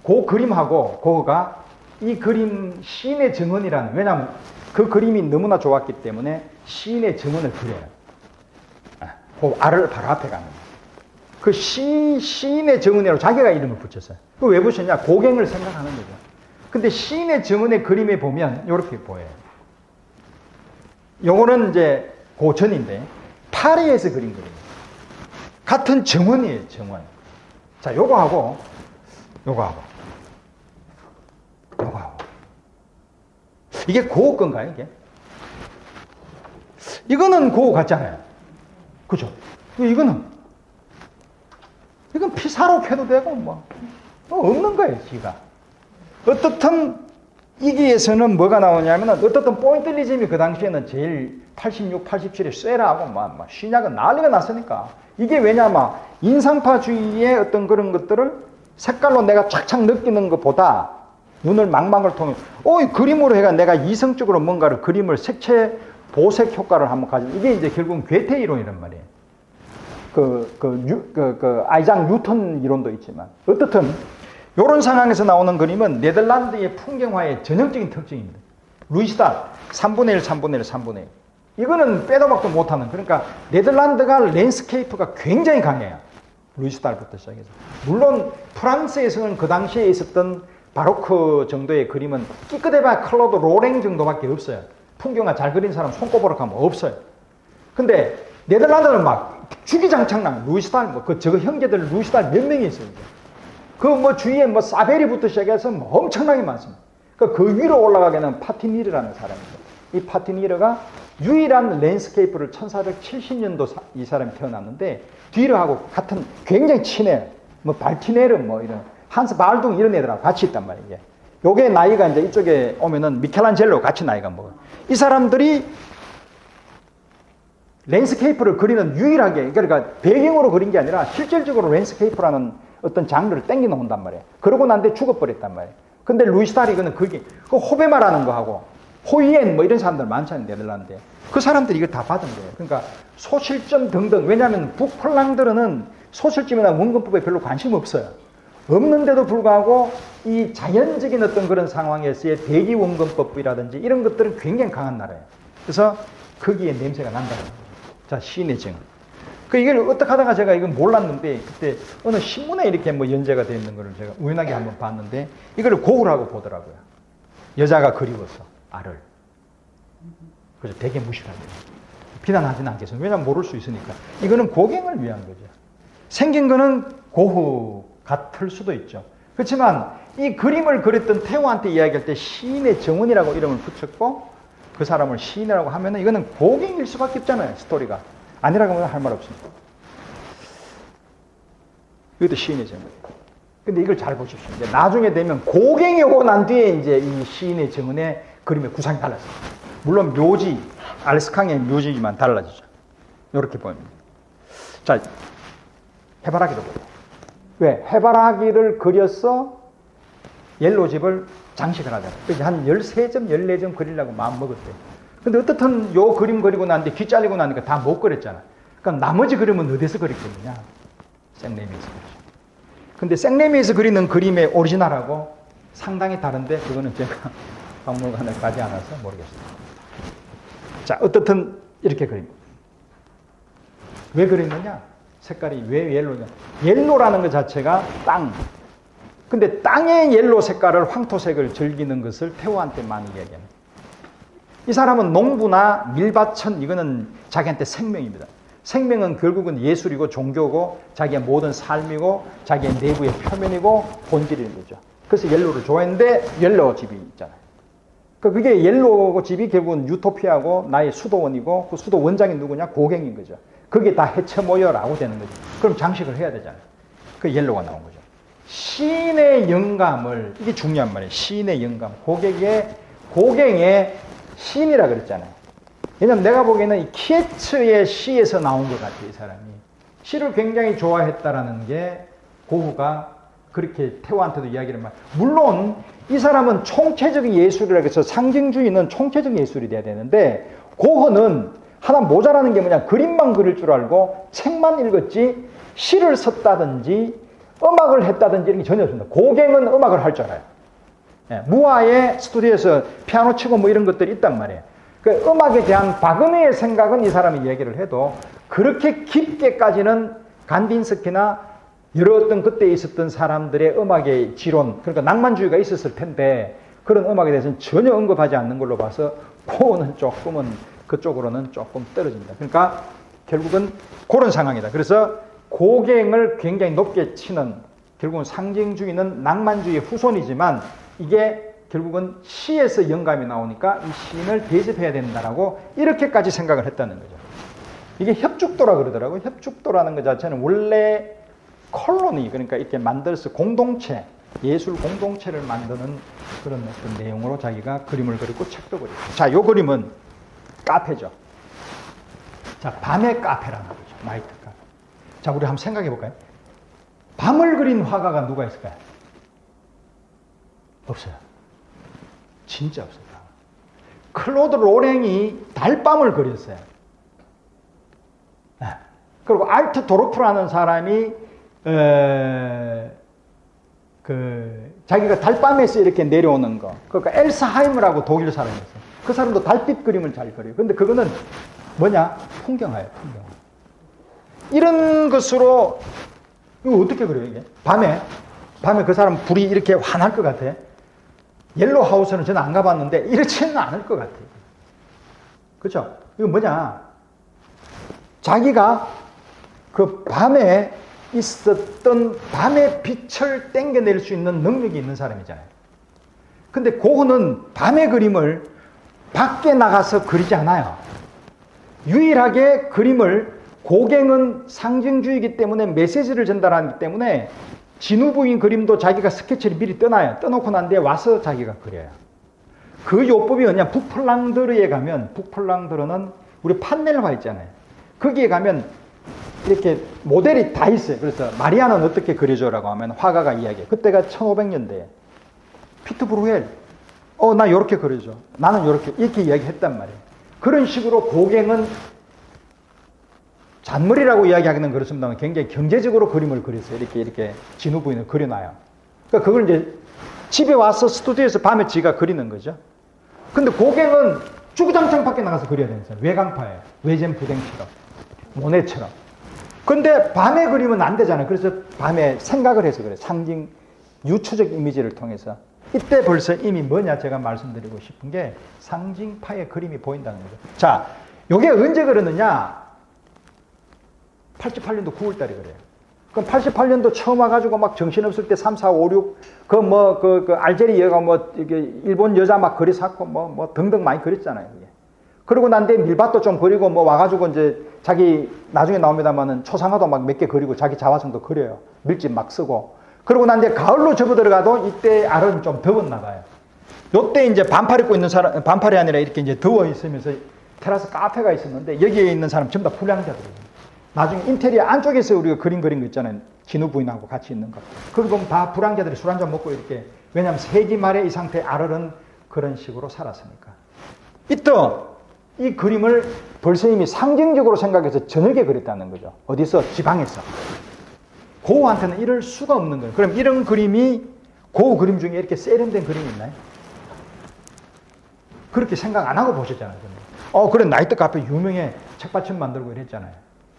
그 그림하고 고흐가 이 그림 시인의 증언이라는, 왜냐하면 그 그림이 너무나 좋았기 때문에 시인의 증언을 그려요. 그 알을 바로 앞에 가는 거예요. 그 시인의 증언이라고 자기가 이름을 붙였어요. 그 왜 붙였냐? 고갱을 생각하는 거죠. 근데 시인의 증언의 그림에 보면 이렇게 보여요. 요거는 이제 고전인데 파리에서 그린 그림이에요. 같은 정원이에요, 정원. 자, 요거하고 이게 고흐 건가요, 이게? 이거는 고흐 같잖아요. 그죠? 이건 피사로 해도 되고 뭐 없는 거예요, 지가. 어떻든 이기에서는 뭐가 나오냐면 어떻든 포인틀리즘이 그 당시에는 제일 86, 87에 쇠라고 막 신약은 난리가 났으니까. 이게 왜냐면 인상파주의의 어떤 그런 것들을 색깔로 내가 착착 느끼는 것보다 눈을 망망을 통해 그림으로 해가 내가 이성적으로 뭔가를 그림을 색채 보색 효과를 한번 가지고, 이게 이제 결국은 괴테 이론이란 말이에요. 아이작 뉴턴 이론도 있지만 어떻든 이런 상황에서 나오는 그림은 네덜란드의 풍경화의 전형적인 특징입니다. 루이스달 3분의 1, 3분의 1, 3분의 1. 이거는 빼도 박도 못하는, 그러니까 네덜란드가 랜드스케이프가 굉장히 강해요. 루이스달부터 시작해서. 물론 프랑스에서는 그 당시에 있었던 바로크 정도의 그림은 끼끄데바 클로드 로랭 정도밖에 없어요. 풍경화 잘 그린 사람 손꼽으로 가면 없어요. 근데 네덜란드는 막 주기장창 루이스달, 저거 형제들 루이스달 몇 명이 있어요. 그 주위에 사베리부터 시작해서 엄청나게 많습니다. 그 위로 올라가게는 파티니르라는 사람입니다. 이 파티니르가 유일한 랜드스케이프를 1470년도 이 사람이 태어났는데, 뒤로하고 같은 굉장히 친해요. 발티네르 이런 한스 발둥 이런 애들하고 같이 있단 말이에요. 요게 나이가 이제 이쪽에 오면은 미켈란젤로 같이 나이가 먹어요. 이 사람들이 랜드스케이프를 그리는 유일하게, 그러니까 배경으로 그린 게 아니라 실질적으로 랜드스케이프라는 어떤 장르를 땡겨 놓은단 말이에요. 그러고 난 뒤에 죽어버렸단 말이에요. 근데 루이스달이 이거는 그 호베마라는 거하고 호이엔 이런 사람들 많잖아요, 네덜란드에. 그 사람들이 이거 다 받은 거예요. 그러니까 소실점 등등. 왜냐하면 북폴랑들은 소실점이나 원근법에 별로 관심 없어요. 없는데도 불구하고 이 자연적인 어떤 그런 상황에서의 대기원근법이라든지 이런 것들은 굉장히 강한 나라예요. 그래서 거기에 냄새가 난다는 거예요. 자, 시인의 증언. 이걸 어떻게 하다가 제가 이걸 몰랐는데, 그때 어느 신문에 이렇게 뭐 연재가 되어 있는 거를 제가 우연하게 한번 봤는데, 이거를 고흐라고 보더라고요. 여자가 그리워서, 알을. 그래서 되게 무시하대요. 비난하지는 않겠어요. 왜냐면 모를 수 있으니까. 이거는 고갱을 위한 거죠. 생긴 거는 고흐 같을 수도 있죠. 그렇지만 이 그림을 그렸던 태호한테 이야기할 때 시인의 정원이라고 이름을 붙였고 그 사람을 시인이라고 하면 이거는 고갱일 수밖에 없잖아요. 스토리가. 아니라고 하면 할 말 없습니다. 이것도 시인의 정원. 근데 이걸 잘 보십시오. 이제 나중에 되면 고갱이 오고 난 뒤에 이제 이 시인의 정원의 그림의 구상이 달라져요. 물론 묘지, 알스캉의 묘지지만 달라지죠. 이렇게 보입니다. 자, 해바라기로 보세요. 왜? 해바라기를 그려서 옐로집을 장식을 하잖아요. 그래서 한 13점, 14점 그리려고 마음 먹었대요. 근데 어떻든 요 그림 그리고 나는데 귀 잘리고 나니까 다 못 그렸잖아. 그럼 나머지 그림은 어디서 그렸겠느냐? 생레미에서 그리죠. 근데 생레미에서 그리는 그림의 오리지널하고 상당히 다른데 그거는 제가 박물관에 가지 않아서 모르겠어요. 자, 어떻든 이렇게 그립니다. 왜 그랬느냐? 색깔이 왜 옐로냐? 옐로라는 것 자체가 땅. 근데 땅의 옐로 색깔을 황토색을 즐기는 것을 태호한테 많이 이야기합니다. 이 사람은 농부나 밀밭천 이거는 자기한테 생명입니다. 생명은 결국은 예술이고 종교고 자기의 모든 삶이고 자기의 내부의 표면이고 본질인 거죠. 그래서 옐로를 좋아했는데 옐로 집이 있잖아요. 그게 옐로 집이 결국은 유토피아고 나의 수도원이고 그 수도 원장이 누구냐? 고갱인 거죠. 그게 다 해쳐 모여라고 되는 거죠. 그럼 장식을 해야 되잖아요. 그 옐로가 나온 거죠. 시인의 영감을, 이게 중요한 말이에요. 시인의 영감. 고갱의 시인이라 그랬잖아요. 왜냐면 내가 보기에는 이 키에츠의 시에서 나온 것 같아요, 이 사람이. 시를 굉장히 좋아했다라는 게 고흐가 그렇게 태호한테도 이야기를 말. 물론 이 사람은 총체적인 예술이라고 해서 상징주의는 총체적인 예술이 돼야 되는데 고흐는 하나 모자라는 게 뭐냐, 그림만 그릴 줄 알고 책만 읽었지 시를 썼다든지 음악을 했다든지 이런 게 전혀 없습니다. 고갱은 음악을 할 줄 알아요. 예, 무아의 스튜디오에서 피아노 치고 뭐 이런 것들이 있단 말이에요. 그 음악에 대한 바그너의 생각은 이 사람이 얘기를 해도 그렇게 깊게까지는 간딘스키나 여러 어떤 그때 있었던 사람들의 음악의 지론, 그러니까 낭만주의가 있었을 텐데 그런 음악에 대해서는 전혀 언급하지 않는 걸로 봐서 고흐는 조금은 그쪽으로는 조금 떨어집니다. 그러니까 결국은 그런 상황이다. 그래서 고갱을 굉장히 높게 치는, 결국은 상징주의는 낭만주의의 후손이지만 이게 결국은 시에서 영감이 나오니까 이 시인을 대접해야 된다라고 이렇게까지 생각을 했다는 거죠. 이게 협죽도라 그러더라고요. 협죽도라는 것 자체는 원래 콜로니, 그러니까 이렇게 만들어서 공동체, 예술 공동체를 만드는 그런 어떤 내용으로 자기가 그림을 그리고 책도 그리고. 자, 요 그림은 카페죠. 자, 밤의 카페라는 거죠. 나이트 카페. 자, 우리 한번 생각해 볼까요? 밤을 그린 화가가 누가 있을까요? 없어요. 진짜 없어요. 클로드 로랭이 달밤을 그렸어요. 네. 그리고 알트 도르프라는 사람이 자기가 달밤에서 이렇게 내려오는 거. 그러니까 엘사하임이라고 독일 사람이었어요. 그 사람도 달빛 그림을 잘 그려요. 근데 그거는 뭐냐? 풍경화예요, 풍경화. 이런 것으로, 이거 어떻게 그려요, 이게? 밤에 그 사람 불이 이렇게 환할 것 같아. 옐로 하우스는 저는 안 가봤는데 이렇지는 않을 것 같아요. 그렇죠? 이거 뭐냐? 자기가 그 밤에 있었던 밤의 빛을 땡겨낼 수 있는 능력이 있는 사람이잖아요. 근데 고흐는 밤의 그림을 밖에 나가서 그리지 않아요. 유일하게 그림을, 고갱은 상징주의이기 때문에 메시지를 전달하기 때문에 진우부인 그림도 자기가 스케치를 미리 떠놔요. 떠놓고 난 뒤에 와서 자기가 그려요. 그 요법이 뭐냐? 북폴랑드르에 가면, 북폴랑드르는 우리 판넬화 있잖아요. 거기에 가면 이렇게 모델이 다 있어요. 그래서 마리아는 어떻게 그려줘라고 하면 화가가 이야기해요. 그때가 1500년대에 피트 브루헬, 나 요렇게 그려줘. 나는 요렇게, 이렇게 이야기했단 말이에요. 그런 식으로 고갱은 잔머리라고 이야기하기는 그렇습니다만 굉장히 경제적으로 그림을 그렸어요. 이렇게 진우 부인을 그려놔요. 그러니까 그걸 이제 집에 와서 스튜디오에서 밤에 지가 그리는 거죠. 근데 고갱은 주구장창 밖에 나가서 그려야 되는 사람. 외강파예요. 외젠 부댕처럼. 모네처럼. 근데 밤에 그리면 안 되잖아요. 그래서 밤에 생각을 해서 그래요. 상징, 유추적 이미지를 통해서. 이때 벌써 이미 뭐냐 제가 말씀드리고 싶은 게 상징파의 그림이 보인다는 거죠. 자, 요게 언제 그러느냐? 88년도 9월 달에 그래요. 그럼 88년도 처음 와가지고 막 정신없을 때 3, 4, 5, 6, 그 알제리 여가 이게 일본 여자 막 그리 샀고 등등 많이 그렸잖아요. 그게. 그러고 난 뒤에 밀밭도 좀 그리고 와가지고 이제 자기 나중에 나옵니다만은 초상화도 막 몇 개 그리고 자기 자화상도 그려요. 밀집 막 쓰고. 그러고 난 뒤에 가을로 접어들어가도 이때 알은 좀 더웠나 봐요. 요때 이제 반팔 입고 있는 사람, 반팔이 아니라 이렇게 이제 더워 있으면서 테라스 카페가 있었는데 여기에 있는 사람 전부 다 불량자들이에요. 나중에 인테리어 안쪽에서 우리가 그린 거 있잖아요. 진우 부인하고 같이 있는 거. 그거 보면 다 불황자들이 술 한잔 먹고 이렇게, 왜냐하면 세기 말에 이 상태의 아르는 그런 식으로 살았으니까. 이 그림을 벌써 이미 상징적으로 생각해서 저녁에 그렸다는 거죠. 어디서? 지방에서. 고우한테는 이럴 수가 없는 거예요. 그럼 이런 그림이 고우 그림 중에 이렇게 세련된 그림이 있나요? 그렇게 생각 안 하고 보셨잖아요. 그래, 나이트 카페 유명해. 책받침 만들고 이랬잖아요.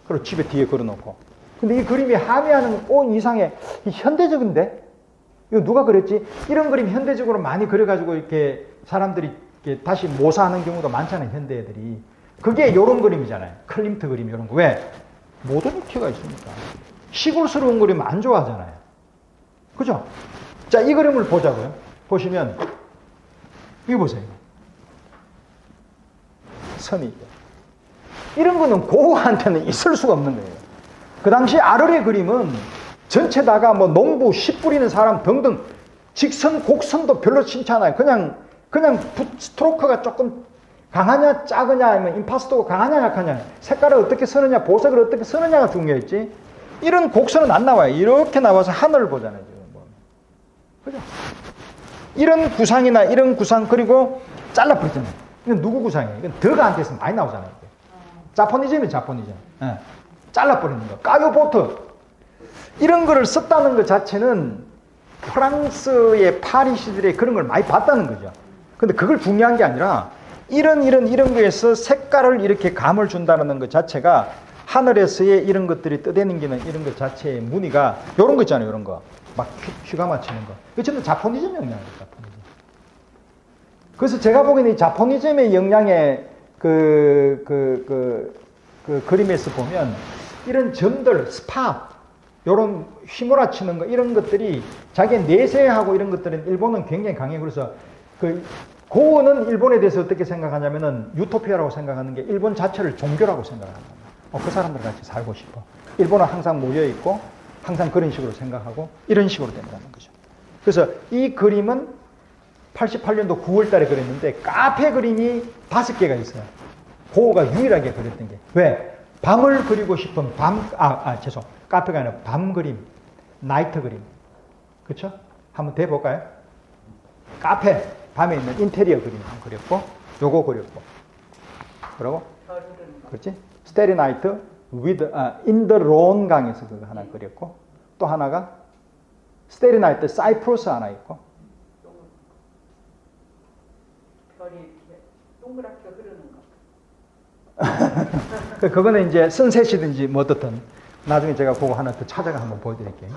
그리고 집에 뒤에 걸어놓고. 근데 이 그림이 함의하는 온 이상의 현대적인데? 이거 누가 그렸지? 이런 그림 현대적으로 많이 그려가지고 이렇게 사람들이 이렇게 다시 모사하는 경우도 많잖아요. 현대 애들이. 그게 이런 그림이잖아요. 클림트 그림 이런 거. 왜? 모더니티가 있으니까. 시골스러운 그림 안 좋아하잖아요. 그죠? 자, 이 그림을 보자고요. 보시면 이거 보세요. 선이. 이런 거는 고우한테는 있을 수가 없는 거예요. 그 당시 아르레 그림은 전체다가 농부, 씨 뿌리는 사람 등등 직선, 곡선도 별로 싫지 않아요. 그냥 스트로크가 조금 강하냐, 작으냐, 아니면 임파스도가 강하냐, 약하냐, 색깔을 어떻게 쓰느냐, 보색을 어떻게 쓰느냐가 중요했지. 이런 곡선은 안 나와요. 이렇게 나와서 하늘을 보잖아요. 지금. 그죠? 이런 구상이나 이런 구상, 그리고 잘라버리잖아요. 이건 누구 구상이에요? 이건 더가한테 있으면 많이 나오잖아요. 자포니즘이에요, 자포니즘. 예. 잘라버리는 거. 까요보트. 이런 거를 썼다는 것 자체는 프랑스의 파리시들의 그런 걸 많이 봤다는 거죠. 근데 그걸 중요한 게 아니라 이런 거에서 색깔을 이렇게 감을 준다는 것 자체가 하늘에서의 이런 것들이 떠다니는 이런 것 자체의 무늬가 이런 거 있잖아요. 이런 거. 막 휘가 맞추는 거. 이거 전부 자포니즘 영향이에요. 자포니즘. 그래서 제가 보기에는 이 자포니즘의 영향의 그 그림에서 보면 이런 점들, 스팟, 요런 휘몰아치는 거, 이런 것들이 자기의 내세하고 이런 것들은 일본은 굉장히 강해요. 그래서 고어는 일본에 대해서 어떻게 생각하냐면은 유토피아라고 생각하는 게 일본 자체를 종교라고 생각합니다. 그 사람들 같이 살고 싶어. 일본은 항상 모여있고 항상 그런 식으로 생각하고 이런 식으로 된다는 거죠. 그래서 이 그림은 88년도 9월 달에 그렸는데 카페 그림이 5개가 있어요. 고우가 유일하게 그렸던 게. 왜? 밤을 그리고 싶은 카페가 아니라 밤 그림, 나이트 그림. 그렇죠? 한번 대볼까요? 카페, 밤에 있는 인테리어 그림 한번 그렸고, 요거 그렸고. 그리고, 그렇지? 스테리 나이트, in the Rhone 강에서 그거 하나 그렸고, 또 하나가 스테리 나이트, 사이프러스 하나 있고. 별이 동그랗게 흐르는 거. 그거는 이제 선셋이든지 뭐 어떻든 나중에 제가 그거 하나 더 찾아가 한번 보여드릴게요.